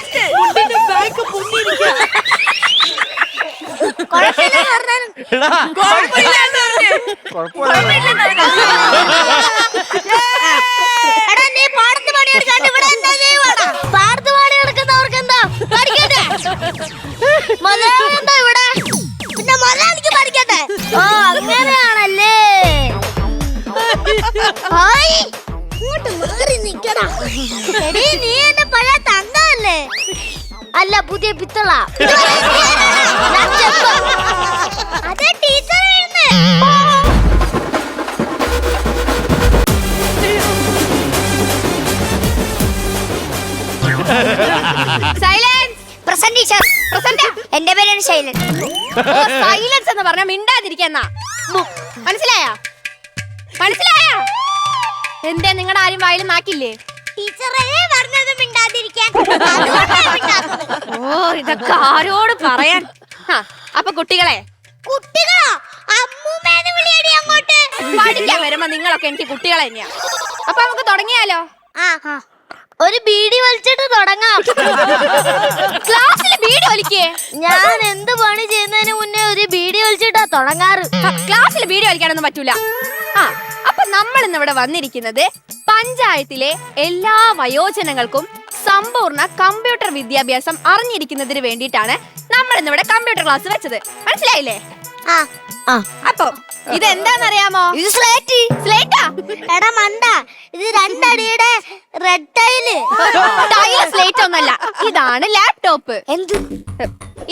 കുഴപ്പമില്ലെന്ന് പറഞ്ഞാലും എടാ, നീ പാടത്ത് പണിയെടുക്കാണ്ട് ഇവിടെ എന്താ ചെയ്യുവാടാ? പാടത്ത് പണിയെടുക്കുന്നവർക്ക് എന്താ പഠിക്കട്ടെ? മുതലാളി എന്താ ഇവിടെ? പിന്നെ മുതലാളിക്ക് പഠിക്കട്ടെ? ഓ അങ്ങനെയാണല്ലേ. ഹായ്, ഇങ്ങോട്ട് മാറി നിക്കടാ. എടീ, നീ എന്റെ പഴയ തങ്കല്ലേ? അല്ല, പുതിയ പിത്തള. അതെ ടീച്ചർ വരുന്നേ. സൈലൻസ്. Present teacher. പ്രസന്റ്. എന്റെ പേരാണ് ശൈലൻ. സൈലൻസ് എന്ന് പറഞ്ഞാൽ മിണ്ടാതിരിക്കുന്ന മനസ്സിലായോ? മനസ്സിലായോ? എന്തേ നിങ്ങളുടെ ആരും വായിൽ നാക്കില്ലേ? ടീച്ചറേ പറഞ്ഞത് മിണ്ടാതിരിക്കാൻ. ഓ, ഇതൊക്കെ ആരോട് പറയാൻ? അപ്പൊ കുട്ടികളെ, കുട്ടികളോ അമ്മൂമ്മേന്ന് വിളിയടി അങ്ങോട്ട്. പഠിക്കാൻ വരുമ്പോ നിങ്ങളൊക്കെ എനിക്ക് കുട്ടികളെ തന്നെയാ. അപ്പൊ നമുക്ക് തുടങ്ങിയാലോ? ഒരു ബീഡി വലിച്ചിട്ട് തുടങ്ങാം. ക്ലാസ്സിൽ ബീഡി വലിക്കേ? ഞാൻ എന്ത് പണി ചെയ്യുന്നതിന് മുന്നേ ഒരു ബീഡി വലിച്ചിട്ടാ തുടങ്ങാറ്. ക്ലാസ്സിൽ ബീഡി വലിക്കാനൊന്നും പറ്റൂല. അപ്പൊ നമ്മൾ ഇന്ന് ഇവിടെ വന്നിരിക്കുന്നത് പഞ്ചായത്തിലെ എല്ലാ വയോജനങ്ങൾക്കും സമ്പൂർണ്ണ കമ്പ്യൂട്ടർ വിദ്യാഭ്യാസം അറിഞ്ഞിരിക്കുന്നതിന് വേണ്ടിയിട്ടാണ് നമ്മൾ ഇന്നിവിടെ കമ്പ്യൂട്ടർ ക്ലാസ് വെച്ചത്. മനസ്സിലായില്ലേ? അപ്പൊ ഇതെന്താന്നറിയാമോ? ഇത് സ്ലേറ്റ്. സ്ലേറ്റാ? എടാ മണ്ട, ഇത് 2 അടിയുടെ റെഡ് ടൈല്. ടൈല് സ്ലേറ്റ് ഒന്നല്ല, ഇതാണ് ലാപ്ടോപ്പ്. എന്ത്?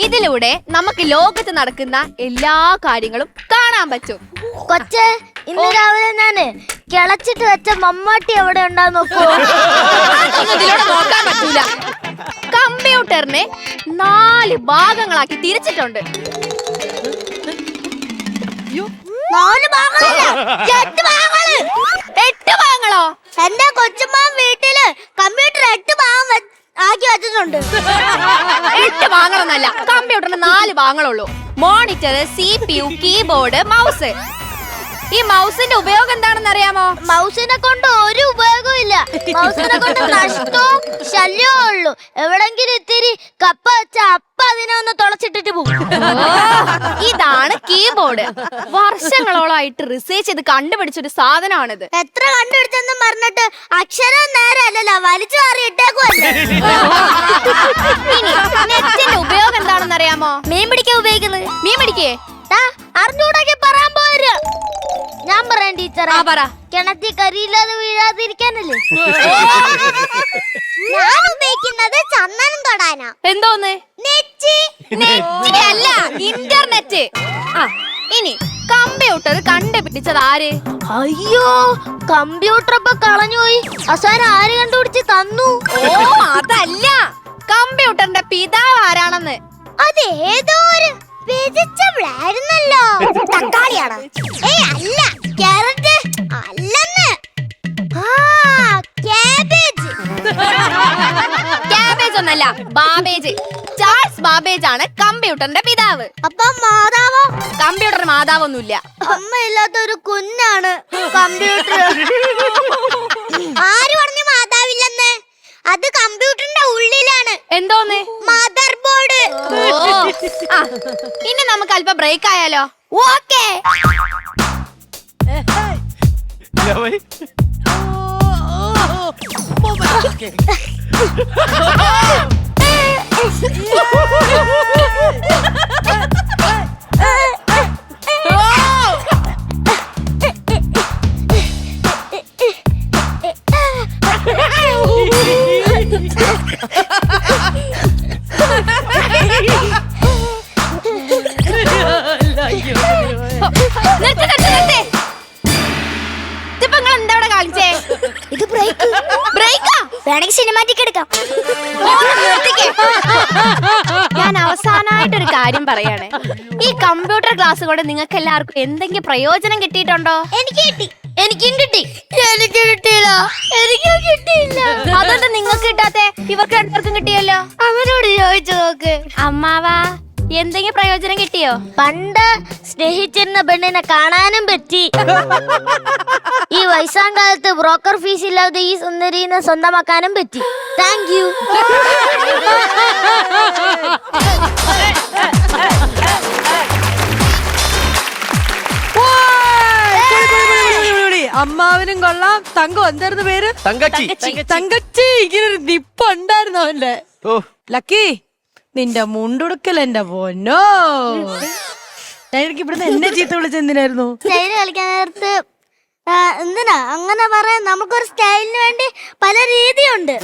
ഇതിലൂടെ നമുക്ക് ലോകത്ത് നടക്കുന്ന എല്ലാ കാര്യങ്ങളും കാണാൻ പറ്റും. കൊച്ചേ, ഇന്ന് രാവിലെ ഞാന് കിളച്ചിട്ട് വെച്ച മമ്മാട്ടി എവിടെ ഉണ്ടാന്ന് നോക്കൂ. ഇതിലൂടെ നോക്കാൻ പറ്റൂല. കമ്പ്യൂട്ടറിനെ 4 ഭാഗങ്ങളാക്കി തിരിച്ചിട്ടുണ്ട്. 4 ഭാഗങ്ങളല്ല, 8 ഭാഗങ്ങള്. 8 ഭാഗങ്ങളോ? എന്റെ കൊച്ചുമ്മ വീട്ടില് കമ്പ്യൂട്ടർ 8 ഭാഗം ആക്കി വെച്ചിട്ടുണ്ട്. 8 ഭാഗങ്ങളൊന്നല്ല, കമ്പ്യൂട്ടറിന് 4 ഭാഗങ്ങളുള്ളൂ. Monitor, CPU, keyboard, mouse. ഈ മൗസിന്റെ ഉപയോഗം എന്താണെന്ന് അറിയാമോ? മൗസിനെ കൊണ്ട് ഒരു ഉപയോഗവും ഇല്ല. മൗസിനെ കൊണ്ട് നഷ്ടവും ശല്യവും ഉള്ളൂ. എവിടെങ്കിലും ഇത്തിരി കപ്പ വെച്ച അപ്പ അതിനെ ഒന്ന് തുളച്ചിട്ടിട്ട് പോകും. ഇതാണ് കീബോർഡ്. വർഷങ്ങളോളായിട്ട് റിസർച്ച് ചെയ്ത് കണ്ടുപിടിച്ചൊരു സാധനമാണിത്. എത്ര കണ്ടുപിടിച്ചെന്നും പറഞ്ഞിട്ട് അക്ഷരം നേരെ അല്ലല്ലോ, വലിച്ചു മാറി ഇട്ടേക്കുമല്ലേ. ഇനി നെറ്റിന്റെ ഉപയോഗം എന്താണെന്ന് അറിയാമോ? മീൻ പിടിക്കാൻ ഉപയോഗിക്കുന്നത്. മീൻ പിടിക്കേ? അറിഞ്ഞൂടാക്കി പറയാൻ പോരാ. ഞാൻ പറയാം ടീച്ചറെ. പറ. കിണറ്റി കരിയില്ലാതെ വീഴാതിരിക്കാനല്ലേ ഞാൻ ഉപയോഗിക്കുന്നത് ചന്ദനം തൊടാനാ. എന്തോന്ന്? നെറ്റ്. അല്ല, ഇന്റർനെറ്റ്. ഇനി കമ്പ്യൂട്ടർ കണ്ടുപിടിച്ചത് ആര്? അയ്യോ, കമ്പ്യൂട്ടർ ഇപ്പൊ കളഞ്ഞുപോയി. അവസാനം ആര് കണ്ടുപിടിച്ച് തന്നു? ഓ, അതല്ല, കമ്പ്യൂട്ടറിന്റെ പിതാവ് ആരാണെന്ന്. അത് ഏതോ ഒരു വെജിറ്റബിളായിരുന്നല്ലോ. തക്കാളിയാണോ? ഏയ് അല്ല, ക്യാരറ്റ് അല്ലെന്ന്. ക്യാബേജ്. ക്യാബേജ് ഒന്നല്ല, ബാബേജ്. ചാൾസ് ബാബേജ് ആണ് കമ്പ്യൂട്ടറിന്റെ പിതാവ്. അപ്പൊ മാതാവോ? കമ്പ്യൂട്ടർ മാതാവൊന്നുമില്ല. അമ്മ ഇല്ലാത്ത ഒരു കുഞ്ഞാണ് കമ്പ്യൂട്ടർ. ആര് പറഞ്ഞു മാതാവില്ലെന്ന്? അത് കമ്പ്യൂട്ടറിന്റെ ഉള്ളിലാണ്. എന്തോന്ന്? Mother board. ഇനി നമുക്ക് അല്പം ബ്രേക്ക് ആയാലോ? ഓക്കേ. ഇത് ബ്രേക്കാ? വേണമെങ്കിൽ സിനിമാറ്റിക് എടുക്കാം. ഞാൻ അവസാനമായിട്ടൊരു കാര്യം പറയാണ്. ഈ കമ്പ്യൂട്ടർ ക്ലാസ് കൊണ്ട് നിങ്ങൾക്ക് എല്ലാവർക്കും എന്തെങ്കിലും പ്രയോജനം കിട്ടിയിട്ടുണ്ടോ? എനിക്ക് കിട്ടി. എനിക്കും കിട്ടി. എനിക്ക് കിട്ടിയില്ല. എനിക്കും കിട്ടിയില്ല. അതുകൊണ്ട് നിങ്ങൾക്ക് കിട്ടാത്തെ ഇവർക്ക് രണ്ടുപേർക്കും കിട്ടിയല്ലോ. അവരോട് ചോദിച്ചു നോക്ക്. അമ്മാവാ, എന്തെങ്കിലും പ്രയോജനം കിട്ടിയോ? പണ്ട് സ്നേഹിച്ചിരുന്ന പെണ്ണിനെ കാണാനും പറ്റി. ഈ വയസ്സാം കാലത്ത് ബ്രോക്കർ ഫീസ് ഇല്ലാതെ ഈ സുന്ദരീനെ സ്വന്തമാക്കാനും പറ്റി. Thank you. അമ്മാവനും കൊള്ളാം. തങ്കം എന്തായിരുന്നു പേര്? തങ്കച്ചി. തങ്കച്ചി. ഇങ്ങനെ ഒരു നിപ്പ് ഉണ്ടായിരുന്നു അവന്റെ. ലക്കി, നിന്റെ മുണ്ടുടുക്കൽ എന്റെ പൊന്നോ. എനിക്ക് ഇവിടുന്ന് എന്നെ ചീത്ത വിളിച്ച എന്തിനായിരുന്നു? സ്റ്റൈല് കളിക്കാൻ നേരത്ത് എന്തിനാ അങ്ങനെ പറയാൻ? നമുക്കൊരു സ്റ്റൈലിന് വേണ്ടി പല രീതിയുണ്ട്.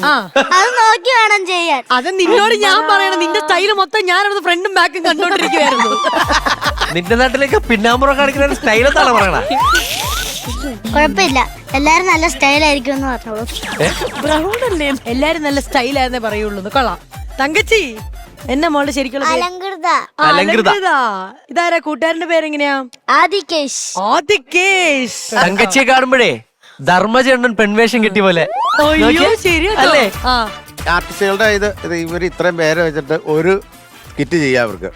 അത് നോക്കി വേണം ചെയ്യാൻ. അത് നിന്നോട് ഞാൻ പറയണം. നിന്റെ സ്റ്റൈല് മൊത്തം ഞാൻ അവിടുന്ന് ഫ്രണ്ടും ബാക്കും കണ്ടോണ്ടിരിക്കുവായിരുന്നു. നിന്റെ നാട്ടിലേക്ക് പിന്നാമ്പുറം കാണിക്കുന്ന സ്റ്റൈൽ എന്താണ് പറയണ? കുഴപ്പമില്ല, എല്ലാരും നല്ല സ്റ്റൈലായിരിക്കും എന്ന് പറഞ്ഞോളൂ. എല്ലാരും നല്ല സ്റ്റൈലായിരുന്നേ പറയുള്ളൂ. കൊള്ളാം. തങ്കച്ചി എന്നെ മോളുടെ ശരിക്കുള്ള അലങ്കൃത. ഇതാരാ? കൂട്ടുകാരന്റെ പേരെങ്ങനെയാ? ആദികേഷ്. ആദികേഷ്. തങ്കച്ചിയെ കാണുമ്പോഴേ ധർമ്മചേണ്ടൻ പെൺവേഷം കിട്ടിയ പോലെ അല്ലേ? ആർട്ടിസ്റ്റുകളുടെ ഇത് ഇവർ ഇത്രയും പേരെ വെച്ചിട്ട് ഒരു സ്കിറ്റ് ചെയ്യാം അവർക്ക്.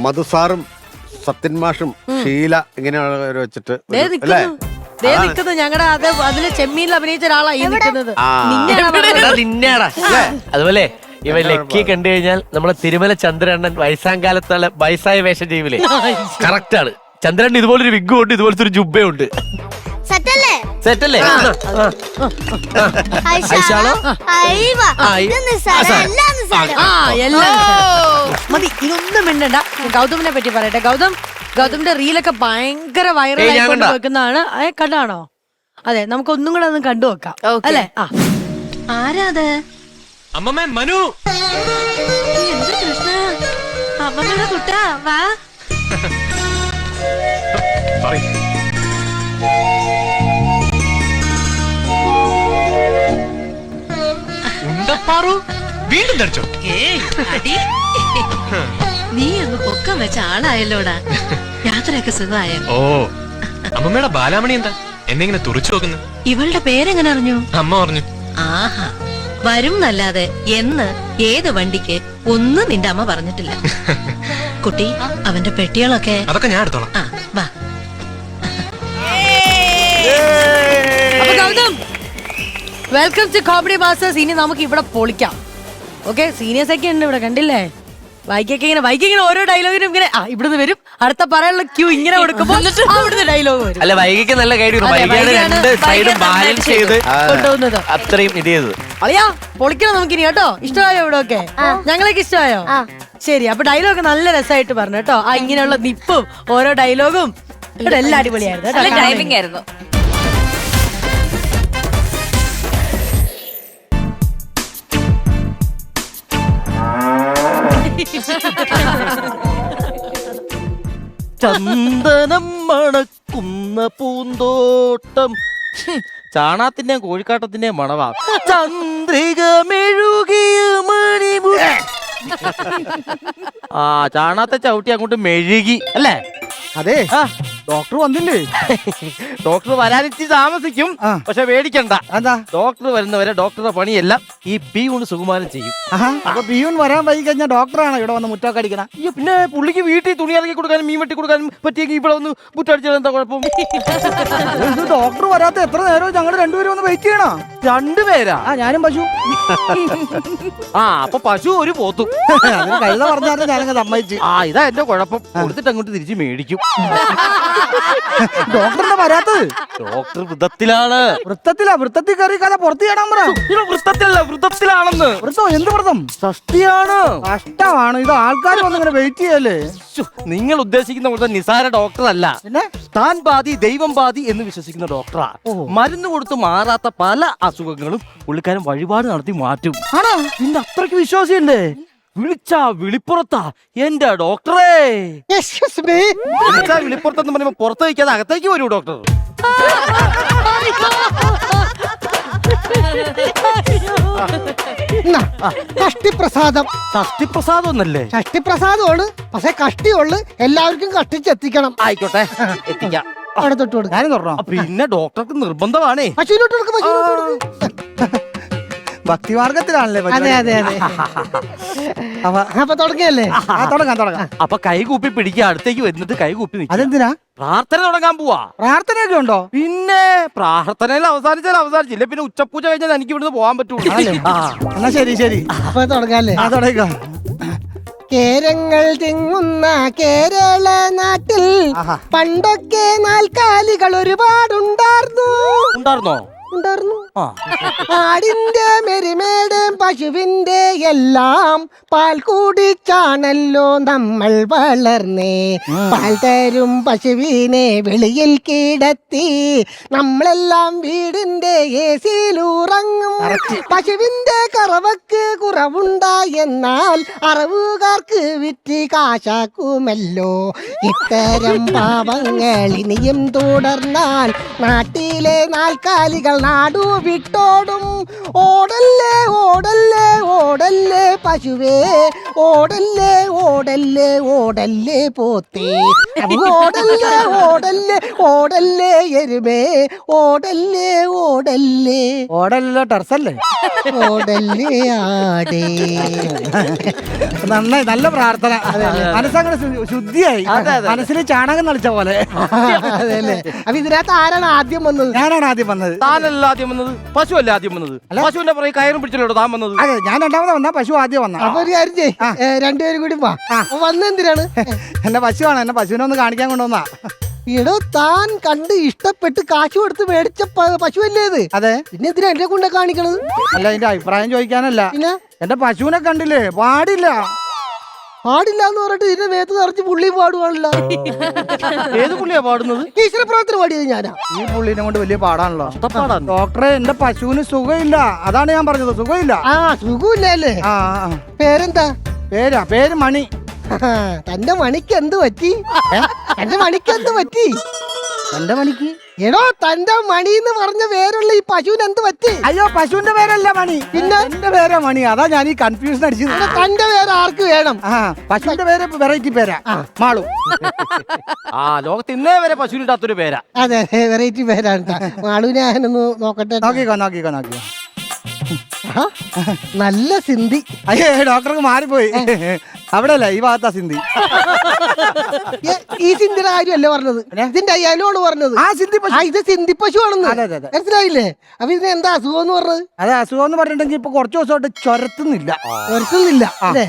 മധുസാറും സത്യൻ മാഷും ഷീല ഇങ്ങനെയുള്ളവരെ വെച്ചിട്ട് ഞങ്ങളുടെ അതില് ചെമ്മീനിൽ അഭിനയിച്ച ഒരാളായി നിൽക്കുന്നത്. നിന്നെയാടാ. അതുപോലെ ഇവ ലക്കി കണ്ടു കഴിഞ്ഞാൽ നമ്മളെ തിരുമല ചന്ദ്രണ്ണൻ വയസ്സാം കാലത്തുള്ള വയസ്സായ വേഷം ചെയ്യൂലേ, കറക്റ്റ് ആണ്. ചന്ദ്രണ്ണൻ ഇതുപോലൊരു വിഗ്ഗും ഉണ്ട്, ഇതുപോലത്തെ ഒരു ജുബയുണ്ട്. സെറ്റല്ലേ? മതി, ഇതൊന്നും മിണ്ടണ്ട. ഗൗതമിനെ പറ്റി പറയട്ടെ. ഗൗതമിന്റെ റീലൊക്കെ ഭയങ്കര വൈറലായി വെക്കുന്നതാണ്. കണ്ടാണോ? അതെ, നമുക്ക് ഒന്നും കൂടെ ഒന്ന് കണ്ടു നോക്കാം അല്ലേ? ആരാത്? അമ്മമ്മ മനു. എന്ത് കൃഷ്ണ, അമ്മമ്മയുടെ കുട്ടാ, വാ. വീണ്ടും ധരിച്ചോ? നീ അങ്ങ് പൊക്കം വെച്ച ആളായല്ലോടാ. യാത്രയൊക്കെ സുഖമായോ? ഓ, അമ്മമ്മയുടെ ബാലാമണി എന്താ എന്നെങ്ങനെ തുറച്ചു നോക്കുന്നു? ഇവളുടെ പേരെങ്ങനെ അറിഞ്ഞു? അമ്മ പറഞ്ഞു. ആഹാ, വരും നല്ലാതെ എന്ന് ഏത് വണ്ടിക്ക് ഒന്നും നിന്റെ അമ്മ പറഞ്ഞിട്ടില്ല. കുട്ടി, അവന്റെ പെട്ടികളൊക്കെ അതൊക്കെ ഞാൻ എടുത്തോളാം. വാ. Gautam, welcome to comedy masters. ഇനി നമുക്ക് ഇവിടെ പൊളിക്കാം. ഓക്കെ, സീനിയേഴ്സ് ഒക്കെ ഉണ്ട് ഇവിടെ, കണ്ടില്ലേ? വൈക്കൊക്കെ ഇങ്ങനെ ഓരോ ഡയലോഗിനും ഇങ്ങനെ ഇവിടുന്ന് വരും, അടുത്ത പറയാനുള്ള ക്യൂ ഇങ്ങനെ കൊടുക്കുമ്പോ അവിടുന്ന് ഡയലോഗ് വരും. അല്ല, വൈകിക്ക് നല്ല കൈ രണ്ട് സൈഡും ബാലൻസ് ചെയ്ത് കൊണ്ടുപോകുന്നത് അത്രയും ഇത് ചെയ്തത്. അളിയാ, പൊളിക്കണം നമുക്കിനി കേട്ടോ. ഇഷ്ടമായോ ഇവിടെ ഒക്കെ? ഞങ്ങളൊക്കെ ഇഷ്ടമായോ? ശരി, അപ്പൊ ഡയലോഗ് നല്ല രസമായിട്ട് പറഞ്ഞു കേട്ടോ. ഇങ്ങനെയുള്ള നിപ്പും ഓരോ ഡയലോഗും ഇവിടെ എല്ലാം അടിപൊളിയായിരുന്നു കേട്ടോ. ഡ്രൈവിംഗ് ആയിരുന്നു. ചന്ദനം മണക്കുന്ന പൂന്തോട്ടം, ചാണാത്തിന്റെയും കോഴിക്കാട്ടത്തിന്റെയും മണവാ, ചന്ദ്രിക മെഴുകിയ മണിമുടി. ചാണാത്തെ ചവിട്ടി അങ്ങോട്ട് മെഴുകി അല്ലേ? അതെ ഡോക്ടർ വന്നില്ലേ? ഡോക്ടർ വരാനിച്ച് താമസിക്കും, പക്ഷെ പേടിക്കണ്ട. എന്താ? ഡോക്ടർ വരുന്നവരെ ഡോക്ടറുടെ പണിയെല്ലാം ഈ പിയൂണ് സുകുമാരൻ ചെയ്യും. അപ്പൊ പിയൂൺ വരാൻ വൈകി കഴിഞ്ഞാൽ ഡോക്ടറാണ് ഇവിടെ വന്ന് മുറ്റൊക്കെ അടിക്കണം. അയ്യോ, പിന്നെ പുള്ളിക്ക് വീട്ടിൽ തുണി ഇറക്കി കൊടുക്കാനും മീൻ വെട്ടി കൊടുക്കാനും പറ്റിയെങ്കിൽ ഇവിടെ ഒന്ന് മുറ്റടിച്ചാൽ എന്താ കുഴപ്പം? ഇത് ഡോക്ടർ വരാത്ത എത്ര നേരവും ഞങ്ങൾ രണ്ടുപേരും ഒന്ന് വെയിറ്റ് ചെയ്യണോ? രണ്ടുപേരാ? ഞാനും പശു. അപ്പൊ പശു ഒരു പോത്തും. അതിന് കഴുത പറഞ്ഞാലും ഞാനങ്ങ് സമ്മതിച്ചു. ഇതാ എന്റെ കുഴപ്പം. കൊടുത്തിട്ട് അങ്ങോട്ട് തിരിച്ച് മേടിക്കും. ഡോക്ടറിന്റെ വരാത്തത്? ഡോക്ടർ വൃത്തത്തിലാണ്. വൃത്തത്തിൽ കയറി കഥ പുറത്ത് ചെയ്യണം. വൃത്തത്തിലല്ല, വൃത്തത്തിലാണെന്ന്. വൃത്തം? എന്ത് വൃത്തം? ഷഷ്ടിയാണ്. കഷ്ടമാണ് ഇത്. ആൾക്കാർ വന്ന് ഇങ്ങനെ വെയിറ്റ് ചെയ്യല്ലേ? നിങ്ങൾ ഉദ്ദേശിക്കുന്ന പോലത്തെ നിസാര ഡോക്ടർ അല്ല. താൻ പാതി ദൈവം പാതി എന്ന് വിശ്വസിക്കുന്ന ഡോക്ടറാ. മരുന്ന് കൊടുത്ത് മാറാത്ത പല അസുഖങ്ങളും പുള്ളിക്കാരൻ വഴിപാട് നടത്തി മാറ്റും. പിന്നെ അത്രയ്ക്ക് വിശ്വാസിയല്ലേ? വിളിച്ചാ വിളിപ്പുറത്താ എന്റെ ഡോക്ടറേ. വിളിച്ചാ വിളിപ്പുറത്തെന്ന് പറയുമ്പോ പുറത്ത് വയ്ക്കാതെ അകത്തേക്ക് വരൂ ഡോക്ടർ. കഷ്ടിപ്രസാദം. ഷഷ്ടിപ്രസാദം ഒന്നല്ലേ? കഷ്ടിപ്രസാദമാണ്, പക്ഷെ കഷ്ടിയുള്ളു. എല്ലാവർക്കും കഷ്ടിച്ചെത്തിക്കണം. ആയിക്കോട്ടെ, എത്തിക്കാം. അവിടെ തൊട്ട് ഞാനും തുറന്നോ? പിന്നെ ഡോക്ടർക്ക് നിർബന്ധമാണേ. ഭക്തിമാർഗത്തിലാണല്ലേ? അതെ അതെ അതെ. അപ്പൊ തുടങ്ങിയല്ലേ? തുടങ്ങാം. അപ്പൊ കൈകൂപ്പി പിടിക്കുക, അടുത്തേക്ക് വന്നിട്ട് കൈകൂപ്പി നിൽക്കുക. അതെന്തിനാ? പ്രാർത്ഥന തുടങ്ങാൻ പോവാ. പ്രാർത്ഥനയൊക്കെ ഉണ്ടോ? പിന്നെ പ്രാർത്ഥനയിൽ അവസാനിച്ചില്ല. പിന്നെ ഉച്ചപൂജ കഴിഞ്ഞാൽ എനിക്ക് ഇവിടുന്ന് പോകാൻ പറ്റുള്ളൂ. എന്നാ ശരി. അപ്പൊ തുടങ്ങാല്ലേ? തുടങ്ങിക്കോ. കേരങ്ങൾ തിങ്ങുന്ന കേരള നാട്ടിൽ പണ്ടൊക്കെ നാൽക്കാലികൾ ഒരുപാടുണ്ടായിരുന്നു. ആടിന്റെ മെരിമേടും പശുവിന്റെ എല്ലാം പാൽ കുടിച്ചാണല്ലോ നമ്മൾ വളർന്നേ. പാൽ തരും പശുവിനെ വെളിയിൽ കിടത്തി നമ്മളെല്ലാം വീടിന്റെ ഏസിയിലുറങ്ങും. പശുവിന്റെ കറവക്ക് കുറവുണ്ടായെന്നാൽ അറവുകാർക്ക് വിറ്റ് കാശാക്കുമല്ലോ. ഇത്തരം പാപങ്ങൾ ഇനിയും തുടർന്നാൽ നാട്ടിലെ നാൽക്കാലികൾ നാടു വിട്ടോടും. ഓടല്ലേ ഓടല്ലേ ഓടല്ലേ പശുവേ, ഓടല്ലേ ഓടല്ലേ ഓടല്ലേ പോത്തേ, ഓടല്ലേ ഓടല്ലേ ഓടല്ലേ എരുമേ, ഓടല്ലേ ഓടല്ലേ. ഓടല്ലോ ടെർസല്ലേ? ഓടല്ലേ ആടേ. നന്നായി, നല്ല പ്രാർത്ഥന. മനസ്സങ്ങനെ ശുദ്ധിയായി. മനസ്സിൽ ചാണകം നളിച്ച പോലെ. അതെല്ലേ? അപ്പൊ ഇതിനകത്ത് ആരാണ് ആദ്യം വന്നത്? ഞാനാണ് ആദ്യം വന്നത്. താനല്ല ആദ്യം വന്നത്, പശു അല്ല ആദ്യം വന്നത്. പശുവിന്റെ പുറകെ കയറും പിടിച്ചല്ലോ താൻ വന്നത്. അതെ, ഞാൻ രണ്ടാമത് വന്നാ പശു ആദ്യം വന്ന. അപ്പൊ ഒരു കാര്യം ചെയ്യ്, രണ്ടുപേരും കൂടി വന്നെന്തിനാണ്? എന്റെ പശുവാണ്, എന്നെ പശുവിനെ ഒന്ന് കാണിക്കാൻ കൊണ്ടുവന്നാ. ഇടോ, താൻ കണ്ട് ഇഷ്ടപ്പെട്ട് കാശ് കൊടുത്ത് മേടിച്ച പശുവല്ലേ ഇത്? അതെ. പിന്നെ എന്തിനാ എന്നെ കൊണ്ട് കാണിക്കണത്? അല്ല, എന്റെ അഭിപ്രായം ചോദിക്കാനല്ല. പിന്നെ എന്റെ പശുവിനെ കണ്ടില്ലേ? പാടില്ല എന്ന് പറഞ്ഞിട്ട് ഇതിന്റെ വേത്ത് നിറച്ച് പുള്ളി പാടുവാണല്ലോ. ഏത് പുള്ളിയാ പാടുന്നത്? ഈശ്വരപ്രവർത്തനം പാടിയത് ഞാനാ. ഈ പുള്ളിനെ കൊണ്ട് വലിയ പാടാണല്ലോ. ഡോക്ടറെ, എന്റെ പശുവിന് സുഖമില്ല. അതാണ് ഞാൻ പറഞ്ഞത്, സുഖമില്ല. സുഖമില്ല അല്ലേ? പേരെന്താ? പേര് മണി. തന്റെ മണിക്ക് എന്ത് പറ്റി? എന്റെ മണിക്ക് എന്ത് പറ്റി? എന്റെ മണിക്ക്? എടോ, തന്റെ മണി എന്ന് പറഞ്ഞ പേരുള്ള ഈ പശുവിന് എന്ത് പറ്റി? അയ്യോ, പശുവിന്റെ പേരല്ല മണി, പിന്നെ എന്റെ പേരാ മണി. അതാ ഞാൻ ഈ കൺഫ്യൂഷൻ അടിച്ചത്. തന്റെ പേര് ആർക്ക് വേണം? പശുവിന്റെ പേര് വെറൈറ്റി പേരാ, മാളു. ലോകത്ത് ഇന്നേ വരെ പശുവിനിടാത്തൊരു പേരാ. അതെ, വെറൈറ്റി പേരാണ്. മാളുവിനെ ഞാനൊന്ന് നോക്കട്ടെ. നോക്കിക്കോ. നല്ല സിന്ധി. അയ്യേ, ഡോക്ടർക്ക് മാറിപ്പോയി. അവിടെ അല്ല, ഈ ഭാഗത്താ സിന്ധി. ഈ സിന്ധിയുടെ കാര്യമല്ലേ പറഞ്ഞത്? ഇതിന്റെ അയ്യാലോട് പറഞ്ഞത്. ഇത് സിന്ധി പശു ആണെന്ന് മനസ്സിലായില്ലേ? അപ്പൊ ഇതിന് എന്താ അസുഖം എന്ന് പറഞ്ഞത്? അതെ, അസുഖം എന്ന് പറഞ്ഞിട്ടുണ്ടെങ്കിൽ ഇപ്പൊ കുറച്ചു ദിവസമായിട്ട് ചൊരത്തുന്നില്ല. അതെ,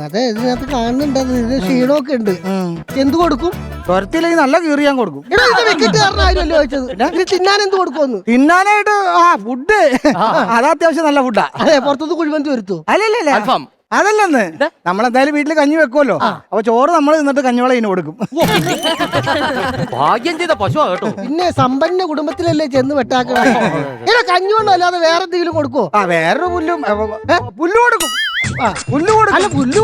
അതെ, ഇതിനകത്ത് കാണുന്നുണ്ട്. ഇതിന് ക്ഷീണമൊക്കെ ഉണ്ട്. എന്ത് കൊടുക്കും? ചൊരത്തില്ലെങ്കിൽ നല്ല കീറി ഞാൻ കൊടുക്കും. കാര്യമല്ലേ ചോദിച്ചത്? തിന്നാൻ എന്ത് കൊടുക്കുമെന്ന്? തിന്നാനായിട്ട് ഫുഡ് അത് അത്യാവശ്യം നല്ല ഫുഡാ. അതെ, പുറത്തുനിന്ന് കുഴിമന്തി വരുത്തു. അല്ലല്ലേ? അതല്ലെന്ന്, നമ്മളെന്തായാലും വീട്ടിൽ കഞ്ഞി വെക്കുമല്ലോ. അപ്പൊ ചോറ് നമ്മൾ നിന്നിട്ട് കഞ്ഞിവെള്ളം ഇതിന് കൊടുക്കും. ഭാഗ്യം ചെയ്ത പശു കേട്ടോ. പിന്നെ സമ്പന്ന കുടുംബത്തിലല്ലേ ചെന്ന് വെട്ടാക്കണം. കഞ്ഞിവെള്ളം അല്ലാതെ വേറെ എന്തെങ്കിലും കൊടുക്കുവോ? വേറൊരു പുല്ല് കൊടുക്കും. പുല്ല്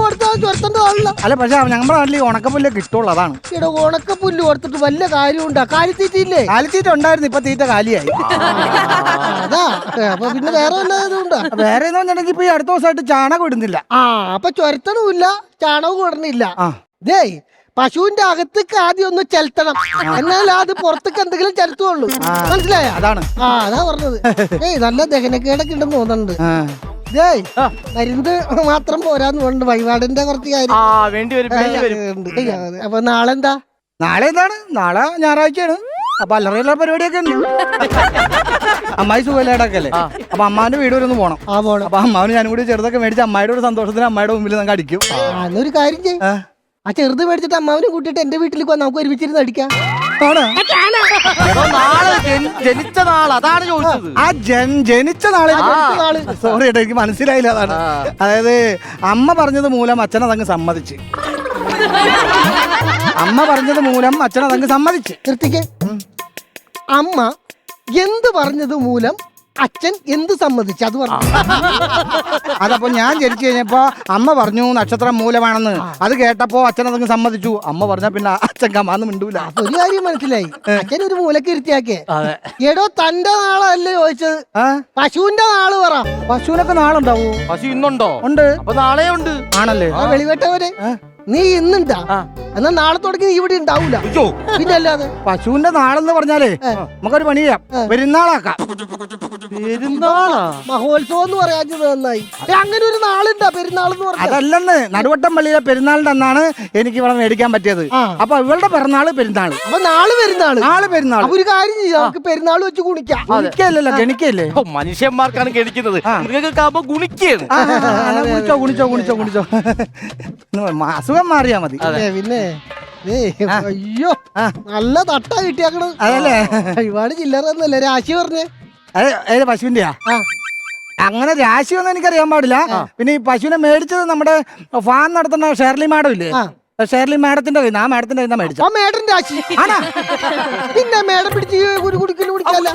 കൊടുത്താൽ ചുരത്തേണ്ടതാണല്ലോ. അല്ല, പക്ഷെ നമ്മുടെ നാട്ടിൽ ഉണക്കപ്പുല്ലേ കിട്ടുള്ളൂ. അതാണ്. ഇവിടെ ഉണക്കപ്പുല്ല് കൊടുത്തിട്ട് വല്ല കാര്യമുണ്ടോ? കാലിത്തീറ്റയില്ലേ? കാലിത്തീറ്റ ഉണ്ടായിരുന്നു, ഇപ്പൊ തീറ്റ കാലിയായി. അതാ. അപ്പൊ പിന്നെ വേറെ വല്ലതുണ്ടോ? വേറെ എന്ന് പറഞ്ഞിട്ടുണ്ടെങ്കിൽ ഇപ്പൊ ഈ അടുത്ത ദിവസമായിട്ട് ചാണകം ഇടുന്നില്ല. അപ്പൊ ചുരത്തണമില്ല, ചാണകവും ഇടണില്ല. പശുവിന്റെ അകത്തേക്ക് ആദ്യം ഒന്ന് ചെലുത്തണം, എന്നാൽ അത് പുറത്തേക്ക് എന്തെങ്കിലും ചെലുത്തുള്ളൂ. മനസ്സിലായ? അതാണ് അതാ പറഞ്ഞത്. നല്ല ദഹനക്കേടൊക്കെ ഉണ്ടെന്ന് തോന്നുന്നുണ്ട്. മരുന്ന് മാത്രം പോരാന്ന് തോന്നുന്നുണ്ട്. വഴിപാടിന്റെ കുറച്ച് കാര്യം. അപ്പൊ നാളെ എന്താ? നാളെ എന്താണ്? നാളെ ഞായറാഴ്ചയാണ്. അപ്പൊ അല്ലറയുള്ള പരിപാടിയൊക്കെ ഉണ്ട്. അമ്മായി സുഖമില്ലാടക്കല്ലേ, അപ്പൊ അമ്മാന്റെ വീട് വരെ ഒന്ന് പോണം. അപ്പൊ അമ്മാവിന് ഞാനും കൂടി ചെറുതൊക്കെ മേടിച്ച് അമ്മായിയുടെ ഒരു സന്തോഷത്തിന് അമ്മായിയുടെ മുമ്പിൽ നമുക്ക് അടിക്കും. എന്നൊരു കാര്യം ചെയ്യും, ആ ചെറുത് മേടിച്ചിട്ട് അമ്മാവിനെ കൂട്ടിയിട്ട് എന്റെ വീട്ടിലേക്ക് വന്ന് നമുക്ക് ഒരുമിച്ചിരുന്ന് അടിക്കാം. ജനിച്ച നാൾ അതാണ് ചോദിച്ചത്. ആ ജനിച്ച നാളെ സോറി ഏട്ടാ, എനിക്ക് മനസ്സിലായില്ല. അതാണ് അതായത് അമ്മ പറഞ്ഞത് മൂലം അച്ഛനതങ്ങ് സമ്മതിച്ച്. അമ്മ പറഞ്ഞത് മൂലം അച്ഛനതങ്ങ് സമ്മതിച്ച്. നിർത്തിക്ക്. അമ്മ എന്ത് പറഞ്ഞത് മൂലം അച്ഛൻ എന്ത് സമ്മതിച്ചു? അത് പറഞ്ഞു. അതപ്പോ ഞാൻ ജനിച്ചു കഴിഞ്ഞപ്പോ അമ്മ പറഞ്ഞു നക്ഷത്രം മൂലമാണെന്ന്. അത് കേട്ടപ്പോ അച്ഛൻ അതങ്ങ് സമ്മതിച്ചു. അമ്മ പറഞ്ഞ പിന്നെ അച്ഛൻ കമാന്ന് മിണ്ടൂല. ഒരു കാര്യം മനസ്സിലായി, അച്ഛൻ ഒരു മൂലക്ക് ഇരുത്തിയാക്കേ. എടോ തന്റെ നാളല്ലേ ചോദിച്ചത്, പശുവിന്റെ നാള് പറ. പശുവിനൊക്കെ നാളുണ്ടാവോ? പശു ഇന്നുണ്ടോ? ഉണ്ട്. അപ്പൊ നാളെ ഉണ്ട്. ആണല്ലേ? വെളിവെട്ടവരെ നീ ഇന്നുണ്ടാ, എന്നാ നാളെ തുടങ്ങി നീ ഇവിടെ ഉണ്ടാവൂല. പിന്നെ അല്ലാതെ പശുവിന്റെ നാളെന്ന് പറഞ്ഞാലേ നമുക്കൊരു പണി ചെയ്യാം, പെരുന്നാളാക്കാം. പെരുന്നാളാ? മഹോത്സവം എന്ന് പറയാഞ്ഞത് നന്നായി. അങ്ങനെ ഒരു നാളുണ്ടാ പെരുന്നാൾ എന്ന് പറഞ്ഞാൽ? അതല്ലെന്ന്, നടുവട്ടം പള്ളിയിലെ പെരുന്നാളിന്റെ അന്നാണ് എനിക്ക് ഇവിടെ മേടിക്കാൻ പറ്റിയത്. അപ്പൊ ഇവളുടെ പിറന്നാള് പെരുന്നാള്. അപ്പൊ നാള് പെരുന്നാള്. നാളെ പെരുന്നാൾ. അപ്പൊ ഒരു കാര്യം ചെയ്യാം, നമുക്ക് പെരുന്നാൾ വെച്ച് കുണിക്കാം. ഗുണിക്കല്ലോ, ഗണിക്കല്ലേ? മനുഷ്യന്മാർക്കാണ് ഗണിക്കുന്നത്, മൃഗങ്ങൾക്കാകുമ്പോ ഗുണിക്കാണ്. കുണിച്ചോ കുണിച്ചോ കുണിച്ചോ കുണിച്ചോ, അസുഖം മാറിയാ മതി. പിന്നെ അയ്യോ നല്ല തട്ടാ കിട്ടിയാക്കണത്. അതല്ലേ? ഒരുപാട് ചില്ലറന്നല്ലേ രാശി പറഞ്ഞേ? അതെ, പശുവിന്റെയാ? അങ്ങനെ രാശി ഒന്നും എനിക്കറിയാൻ പാടില്ല. പിന്നെ ഈ പശുവിനെ മേടിച്ചത് നമ്മുടെ ഫാം നടത്തുന്ന ഷേർലി മാഡം ഇല്ലേ, ഷേർലി മാഡത്തിന്റെ കയ്യിൽ, ആ മാഡത്തിന്റെ കയ്യിൽ മേടിച്ചു. ആ മേഡന്റെ രാശി പിന്നെ മേഡം പിടിച്ച് കുടിക്കല് കുടിക്കല്ല.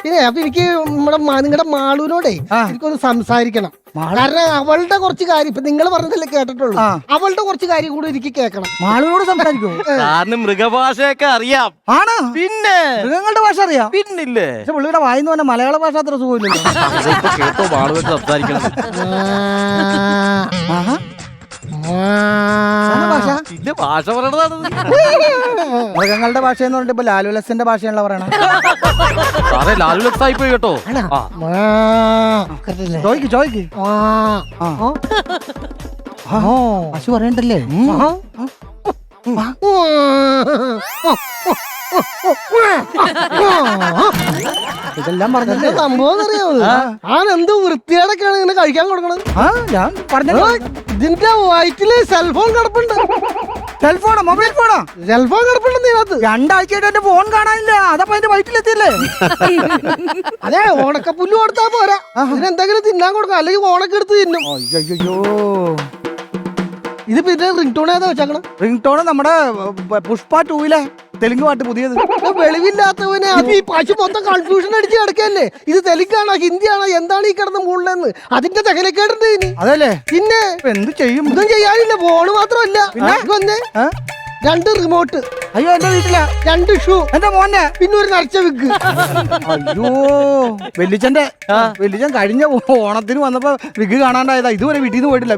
പിന്നെ അപ്പൊ എനിക്ക് നമ്മുടെ നിങ്ങളുടെ മാളൂനോടെ എനിക്കൊന്ന് സംസാരിക്കണം. കാരണം അവളുടെ കുറച്ച് കാര്യം ഇപ്പൊ നിങ്ങൾ പറഞ്ഞതല്ലേ കേട്ടിട്ടുള്ളൂ, അവളുടെ കുറച്ച് കാര്യം കൂടെ എനിക്ക് കേൾക്കണം. മാളൂനോട് സംസാരിക്കോ? കാരണം മൃഗഭാഷയൊക്കെ അറിയാം. ആണോ? പിന്നെ മൃഗങ്ങളുടെ ഭാഷ അറിയാം. പിന്നില്ലേ? പക്ഷെ പുള്ളിയുടെ വായിന്ന് പറഞ്ഞ മലയാള ഭാഷ അത്ര സുഖമില്ലല്ലോ. കേട്ടോ മാളുമായിട്ട് സംസാരിക്കണം. ഭാഷ പറയണതാണ്. മൃഗങ്ങളുടെ ഭാഷ എന്ന് പറഞ്ഞിട്ട് ഇപ്പൊ ലാലുലസിന്റെ ഭാഷയാണല്ലോ പറയണ. ലാലുലസായി പോയി കേട്ടോ. ചോയ്ക്ക് ചോയ്ക്ക്. പശു പറയണ്ടല്ലേ? ഇതെല്ലാം പറഞ്ഞ സംഭവം അറിയാവോ? ആനെന്ത് വൃത്തിയോടൊക്കെയാണ് ഇങ്ങനെ കഴിക്കാൻ കൊടുക്കണത്. ഞാൻ പറഞ്ഞു, ഇതിന്റെ വയറ്റില് സെൽഫോൺ കിടപ്പുണ്ട്. സെൽഫോണോ? മൊബൈൽ ഫോണോ? സെൽഫോൺ കിടപ്പുണ്ട് ഇതിനകത്ത്. രണ്ടാഴ്ചയായിട്ട് എന്റെ ഫോൺ കാണാനില്ല. അതപ്പോ അതിന്റെ വയറ്റിലെത്തിയല്ലേ? അതെ, ഓണക്കപ്പുല്ല് കൊടുത്താ പോരാ, ഇതിനെന്തെങ്കിലും തിന്നാൻ കൊടുക്കാം, അല്ലെങ്കിൽ ഓണക്ക് എടുത്ത് തിന്നും. അയ്യോ, ഇത് പിന്നെ റിംഗ് ടോൺ ഏതാ വെച്ചാക്കണം? റിംഗ് ടോൺ നമ്മുടെ പുഷ്പ 2 തെലുങ്ക് പാട്ട് പുതിയത്. വെളിവില്ലാത്തവനെ അത് ഈ പശു മൊത്തം കൺഫ്യൂഷൻ അടിച്ച് കിടക്കല്ലേ. ഇത് തെലുങ്കാണോ ഹിന്ദിയാണോ എന്താണ് ഈ കിടന്ന് മുകളിലെന്ന് അതിന്റെ ചകലക്കേടുണ്ട് ഇനി. അതല്ലേ? പിന്നെ എന്ത് ചെയ്യും? ഇതും ചെയ്യാനില്ല. ഫോണ് മാത്രമല്ല, പിന്നെ 2 റിമോട്ട്. അയ്യോ, എന്റെ വീട്ടിലാ. 2 ഷൂ എന്റെ മോനെ. പിന്നെ ഒരു നരച്ച വിഗ്. അയ്യോ, വെല്ലിച്ചൻ കഴിഞ്ഞ ഓണത്തിന് വന്നപ്പോ വിഗ് കാണാണ്ടായതാ. ഇതുവരെ വീട്ടിൽ നിന്ന് പോയിട്ടില്ല.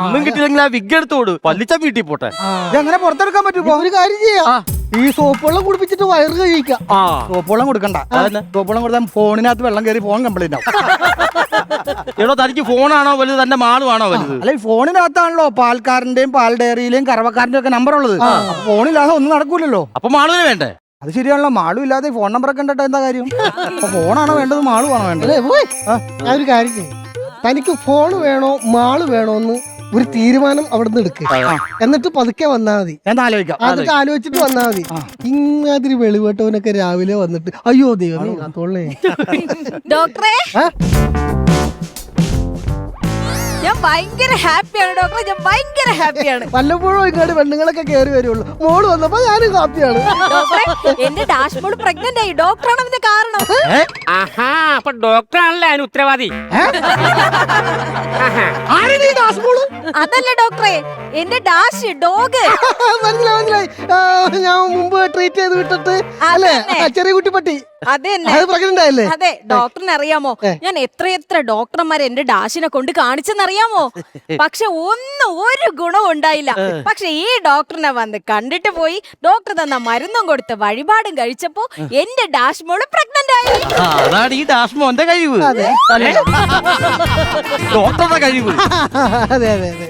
ഒന്നും കിട്ടിയില്ലെങ്കിൽ ആ വിഗ് എടുത്തോട് പല്ലിച്ച വീട്ടിൽ പോട്ടെ. ഇതെങ്ങനെ പുറത്തെടുക്കാൻ പറ്റുമോ? ഒരു കാര്യം ചെയ്യാം, ഈ സോപ്പ് വെള്ളം കുടിപ്പിച്ചിട്ട് വയറ് കഴിക്കാം. സോപ്പ് വെള്ളം കൊടുക്കണ്ട. സോപ്പ് വെള്ളം കൊടുത്താൽ ഫോണിനകത്ത് വെള്ളം കയറി ഫോൺ കംപ്ലൈന്റ് ആവും. എടോ, തനിക്ക് ഫോണാണോ വലുത് തന്റെ മാളുമാണോ വലുത്? അല്ല, ഈ ഫോണിനകത്താണല്ലോ പാൽക്കാരന്റെയും പാൽ ഡയറിയിലെയും കറവക്കാരന്റെ ഒക്കെ നമ്പർ ഉള്ളത്. ഫോണില്ലാതെ ഒന്നും നടക്കൂലല്ലോ. അപ്പൊ മാളുവിന് വേണ്ടേ? അത് ശരിയാണല്ലോ, മാളും ഇല്ലാതെ ഫോൺ നമ്പർ ഒക്കെ ഉണ്ടിട്ട് എന്താ കാര്യം? അപ്പൊ ഫോണാണോ വേണ്ടത്, മാളുവാണോ വേണ്ടത്? ഞാൻ ഒരു കാര്യം ചെയ്യും, തനിക്ക് ഫോൺ വേണോ മാള് വേണോ എന്ന് ഒരു തീരുമാനം അവിടെ നിന്ന് എടുക്കുക. എന്നിട്ട് പതുക്കെ വന്നാ മതി. എന്നിട്ട് ആലോചിച്ചിട്ട് വന്നാ മതി. ഇമാതിരി വെളിവെട്ടവനൊക്കെ രാവിലെ വന്നിട്ട് അയ്യോ ദൈവമേ കാത്തോളേ. ഡോക്ടറെ, ഞാൻ ഭയങ്കര ഹാപ്പിയാണ് ഡോക്ടറെ, ഞാൻ ഭയങ്കര ഹാപ്പിയാണ്. വല്ലപ്പോഴും ഇങ്ങോട്ട് പെണ്ണുങ്ങളൊക്കെ കയറി വരുള്ളൂ. മോള് വന്നപ്പോ ഞാനും ഹാപ്പിയാണ്. എന്റെ ഡാഷ്ബോർഡ് പ്രഗ്നന്റ് ആയി. ഡോക്ടറാണ് അതിന്റെ കാരണം. അപ്പൊ ഡോക്ടറാണല്ലേ അതിന് ഉത്തരവാദി? അതല്ല ഡോക്ടറെ, എന്റെ ഡാഷ് ഡോഗ്. മനസ്സിലായി. ഞാൻ മുമ്പ് ട്രീറ്റ് ചെയ്ത് വിട്ടിട്ട് അല്ലേ ചെറിയ കുട്ടിപ്പട്ടി. അതെ പ്രഗ്നന്റ് ആയല്ലേ? അതെ. ഡോക്ടറിന് അറിയാമോ, ഞാൻ എത്ര ഡോക്ടർമാരെ എന്റെ ഡാഷിനെ കൊണ്ട് കാണിച്ചെന്നറിയാമോ? പക്ഷെ ഒരു ഗുണവും ഉണ്ടായില്ല. പക്ഷെ ഈ ഡോക്ടറിനെ വന്ന് കണ്ടിട്ട് പോയി, ഡോക്ടർ തന്ന മരുന്നും കൊടുത്ത് വഴിപാടും കഴിച്ചപ്പോ എന്റെ ഡാഷ് മോള് പ്രഗ്നന്റ് ആയി. അതാണ് ഈ ഡാഷ്മോന്റെ കഴിവ്, ഡോക്ടറുടെ കഴിവ്. അതെ അതെ അതെ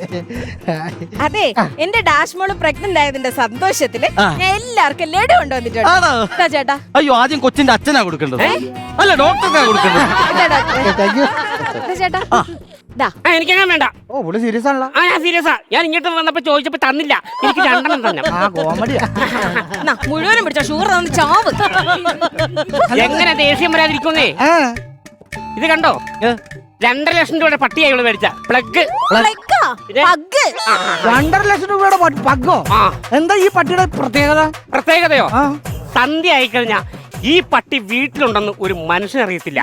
അതെ. എന്റെ ഡാഷ് മോള് പ്രഗ്നന്റ് ആയതിന്റെ സന്തോഷത്തില് ഞാൻ എല്ലാവർക്കും ലഡു കൊണ്ടുവന്നിട്ടുണ്ട് ചേട്ടാ. അയ്യോ, ആദ്യം കൊച്ചിന്റെ അച്ഛനാ കൊടുക്കേണ്ടത്, അല്ല ഡോക്ടറിനാ കൊടുക്കേണ്ടത്. ചേട്ടാ എനിക്കങ്ങനെ വേണ്ട. ഓ ഇവിടെ സീരിയസ് ആണല്ലോ. ഞാൻ സീരിയസാ. ഞാൻ ഇങ്ങോട്ട് വന്നപ്പോ ചോദിച്ചപ്പോ തന്നില്ല, എനിക്ക് 2 തന്നെ. കോമഡിയാ. മുഴുവനും പിടിച്ച ഷുഗർ തന്ന് ചാവ്. എങ്ങനെ ദേഷ്യം വരാതിരിക്കുന്നേ? ഇത് കണ്ടോ, 2.5 ലക്ഷം രൂപയുടെ പട്ടിയായി ഇവിടെ മേടിച്ച പ്ലഗ്. 2.5 ലക്ഷം രൂപയുടെ പഗ്ഗോ? എന്താ ഈ പട്ടിയുടെ പ്രത്യേകതയോ? സന്ധ്യ ആയിക്കഴിഞ്ഞാ ഈ പട്ടി വീട്ടിലുണ്ടെന്ന് ഒരു മനുഷ്യനറിയത്തില്ല.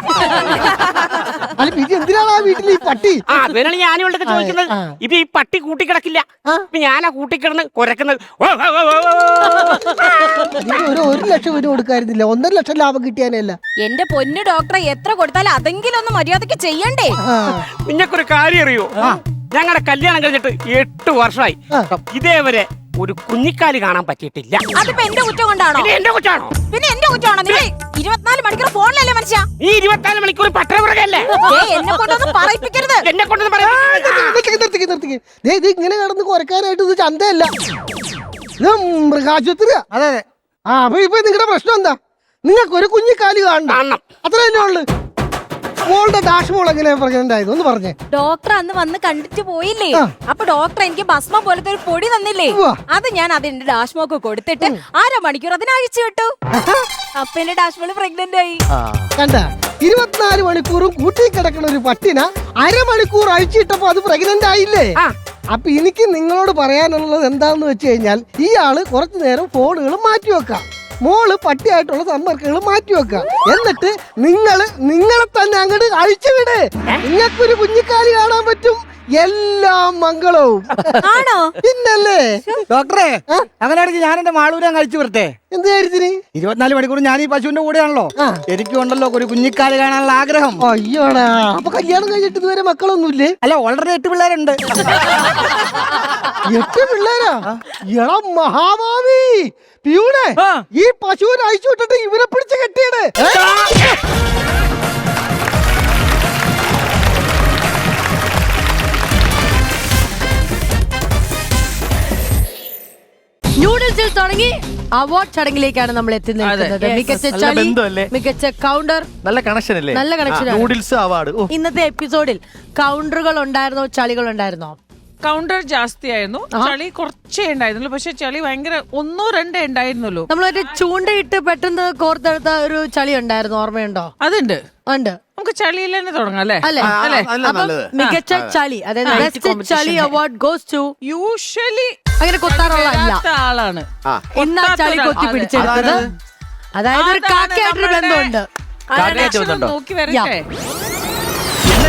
എന്തിനാണ് ആ വീട്ടിൽ ഈ പട്ടി? അതിനാണ് ഞാനും ഇവിടെ ചോദിക്കുന്നത്. ഇപ്പൊ ഈ പട്ടി കൂട്ടിക്കിടക്കില്ല, ഇപ്പൊ ഞാനാ കൂട്ടിക്കിടന്ന് കുരക്കുന്നത്. 1 ലക്ഷം രൂപ കൊടുക്കായിരുന്നില്ല, 1.5 ലക്ഷം ലാഭം കിട്ടിയാനല്ല. എന്റെ പൊന്നു ഡോക്ടറെ, എത്ര കൊടുത്താലും അതെങ്കിലും ഒന്ന് മര്യാദക്ക് ചെയ്യണ്ടേ? നിങ്ങൾക്കൊരു കാര്യം അറിയോ, ഞങ്ങളുടെ കല്യാണം കഴിഞ്ഞിട്ട് 8 വർഷമായി, ഇതേവരെ ഒരു കുഞ്ഞിക്കാലി കാണാൻ പറ്റിയിട്ടില്ല. അതിപ്പോ എന്റെ കുറ്റം കൊണ്ടാണോ? എന്റെ കുറ്റാണോ? പിന്നെ എന്റെ കുറ്റമാണോ? നിങ്ങൾ 24 മണിക്കൂർ ഫോണിലല്ലേ മനുഷ്യ? ഈ 24 മണിക്കൂർ പട്ടണമൃഗല്ലേ? എന്നെ കൊണ്ടൊന്നും പറയിപ്പിക്കരുത്. എന്നെ കൊണ്ടൊന്നും നിർത്തിക്ക്. ഇത് ഇങ്ങനെ കിടന്ന് കുറയ്ക്കാനായിട്ട് ഇത് ചന്തയല്ല, ഇത് മൃഗാശുപത്രിയാ. അതെ അതെ. അപ്പൊ ഇപ്പൊ നിങ്ങളുടെ പ്രശ്നം എന്താ? നിങ്ങൾക്ക് ഒരു കുഞ്ഞിക്കാലി കാണണം, അത്ര തന്നെ ഉള്ളു. മോളുടെ ഡാഷ് മോൾ എങ്ങനെയാ പ്രഗ്നന്റ് ആയത് ഒന്ന് പറഞ്ഞേ. ഡോക്ടർ അന്ന് വന്ന് കണ്ടിട്ട് പോയില്ലേ, അപ്പൊ ഡോക്ടർ എനിക്ക് ഭസ്മം പോലത്തെ ഒരു പൊടി തന്നില്ലേ, അത് ഞാൻ അതിന്റെ ഡാഷ് മോക്ക് കൊടുത്തിട്ട് 1/2 മണിക്കൂർ അതിന് അഴിച്ചു വിട്ടു. അപ്പൊ എന്റെ ഡാഷ് മോള് പ്രഗ്നന്റ് ആയി. കണ്ട, 24 മണിക്കൂറും കൂട്ടി കിടക്കുന്ന ഒരു പട്ടിന 1/2 മണിക്കൂർ അഴിച്ചിട്ടപ്പോ അത് പ്രഗ്നന്റ് ആയില്ലേ? അപ്പൊ എനിക്ക് നിങ്ങളോട് പറയാനുള്ളത് എന്താന്ന് വെച്ച് കഴിഞ്ഞാൽ, ഇയാള് കുറച്ചു നേരം ഫോണുകൾ മാറ്റിവെക്കാം, മോള് പട്ടിയായിട്ടുള്ള സമ്പർക്കങ്ങൾ മാറ്റിവെക്കുക, എന്നിട്ട് നിങ്ങളെ തന്നെ അങ്ങോട്ട് അഴിച്ചുവിട്. നിങ്ങൾക്കൊരു കുഞ്ഞിക്കാലി കാണാൻ പറ്റും. എല്ലാം മംഗളവും ആണോ? പിന്നല്ലേ ഡോക്ടറെ, അങ്ങനെയാണെങ്കിൽ ഞാൻ എന്റെ മാളൂരെ കഴിച്ചു വരട്ടെ. എന്ത് കാര്യത്തിന്? 24 മണിക്കൂർ ഞാൻ ഈ പശുവിന്റെ കൂടെയാണല്ലോ. എനിക്കുണ്ടല്ലോ ഒരു കുഞ്ഞിക്കാലി കാണാനുള്ള ആഗ്രഹം. അയ്യോടാ, അപ്പൊ കല്യാണം കഴിഞ്ഞിട്ട് ഇതുവരെ മക്കളൊന്നുമില്ലേ? അല്ല, ഓൾറെഡി 8 പിള്ളേരുണ്ട്. 8 പിള്ളേരാ? എടാ മഹാഭാവി പ്യൂണേ, ഈ പശുവിനെ അഴിച്ചു വിട്ടിട്ട് ഇവരെ പിടിച്ച് കെട്ടിയത്. ന്യൂഡിൽസിൽ തുടങ്ങി അവാർഡ് ചടങ്ങിലേക്കാണ് നമ്മൾ എത്തി നിൽക്കുന്നത്. മികച്ച ചളി, മികച്ച കൗണ്ടർ, നല്ല കണക്ഷൻ അല്ലേ? നല്ല കണക്ഷൻ. Noodles award. ഇന്നത്തെ എപ്പിസോഡിൽ കൗണ്ടറുകൾ ഉണ്ടായിരുന്നോ, ചളികൾ ഉണ്ടായിരുന്നോ? കൗണ്ടർ ജാസ്തി ആയിരുന്നു, ചളി കുറച്ചേ ഉണ്ടായിരുന്നുള്ളൂ. പക്ഷെ ചളി ഭയങ്കര 1-2 ഉണ്ടായിരുന്നുള്ളൂ. നമ്മൾ ഒരു ചൂണ്ടയിട്ട് പെട്ടെന്ന് കോർത്തെടുത്ത ഒരു ചളി ഉണ്ടായിരുന്നു, ഓർമ്മയുണ്ടോ? അതുണ്ട്, ഉണ്ട്. നമുക്ക് ചളിയിൽ തന്നെ തുടങ്ങാം അല്ലേ? അപ്പം മികച്ച ചളി, അതായത് ബെസ്റ്റ് ചളി അവാർഡ് ഗോസ് ടു യൂഷ്വലി അങ്ങനെ കൊത്താറുള്ള ആളാണ് ഇന്ന് ആ ചളി കൊത്തി പിടിച്ചെടുത്തത്. അതായത് ഒരു കാക്കയായിട്ടൊരു ബന്ധമുണ്ട്. നോക്കി വരട്ടെ.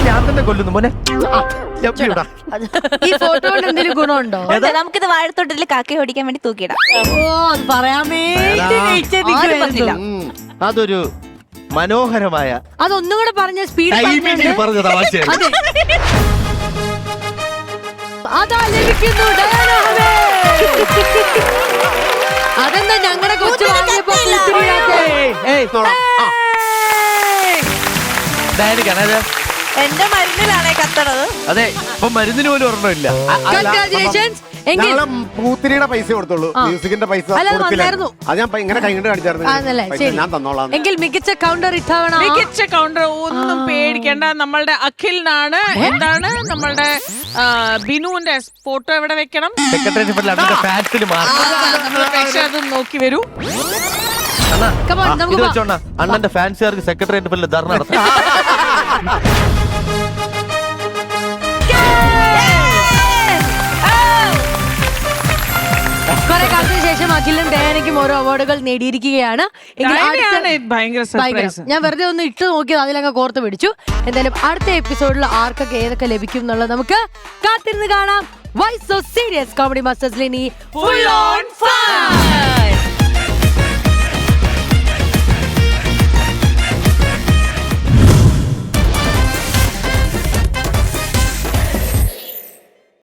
ഞാൻ തന്നെ കൊല്ലുന്നു മോനെ. ഈ ഫോട്ടോ കൊണ്ട് എന്തെങ്കിലും ഗുണമുണ്ടോ? നമുക്കിത് വാഴത്തോട്ടത്തില് കാക്കയെ ഓടിക്കാൻ വേണ്ടി തൂക്കിയിടാം. പറയാൻ വേണ്ടി അതൊരു മനോഹരമായ, അതൊന്നും കൂടെ പറഞ്ഞ സ്പീഡ് പറഞ്ഞ തമാശയാണ്. അതാ ലഭിക്കുന്നു. അതെന്താ ഞങ്ങളുടെ കൊച്ചു വാങ്ങിയപ്പോ എന്റെ മരുന്നിലാണേ കത്തണത്. അതെ, ഇപ്പൊ മരുന്നിന് പോലും ഓർമ്മയില്ല. പൂത്തിരിയുടെ പൈസ കൊടുത്തോളൂ, മ്യൂസിക്കിന്റെ പൈസ കൊടുത്തില്ല. അത് ഞാൻ ഇങ്ങനെ കൈകൊണ്ട് കാണിച്ചായിരുന്നു, ഞാൻ തന്നോളാം. എങ്കിൽ മികച്ച കൗണ്ടർ ഇത്തവണ, മികച്ച കൗണ്ടർ ഒന്നും പേടിക്കേണ്ട, നമ്മളുടെ അഖിലിനാണ്. എന്താണ് നമ്മളുടെ ബിനുവിന്റെ ഫോട്ടോ എവിടെ വെക്കണം? അത് നോക്കി വരൂ. അണ്ണന്റെ ഫാൻസുകാർക്ക് സെക്രട്ടേറിയറ്റ് ധർണ നടത്താം. കുറെ കാലത്തിന് ശേഷം അഖിലും ഡയാനയ്ക്കും ഓരോ അവാർഡുകൾ നേടിയിരിക്കുകയാണ്. ഞാൻ വെറുതെ ഒന്ന് ഇട്ട് നോക്കിയത്, അതിലങ്ങ് കോർത്ത് പിടിച്ചു. എന്തായാലും അടുത്ത എപ്പിസോഡിൽ ആർക്കൊക്കെ ഏതൊക്കെ ലഭിക്കും എന്നുള്ളത് നമുക്ക് കാത്തിരുന്ന് കാണാം. Why so serious? Comedy Masters Lini full on fun.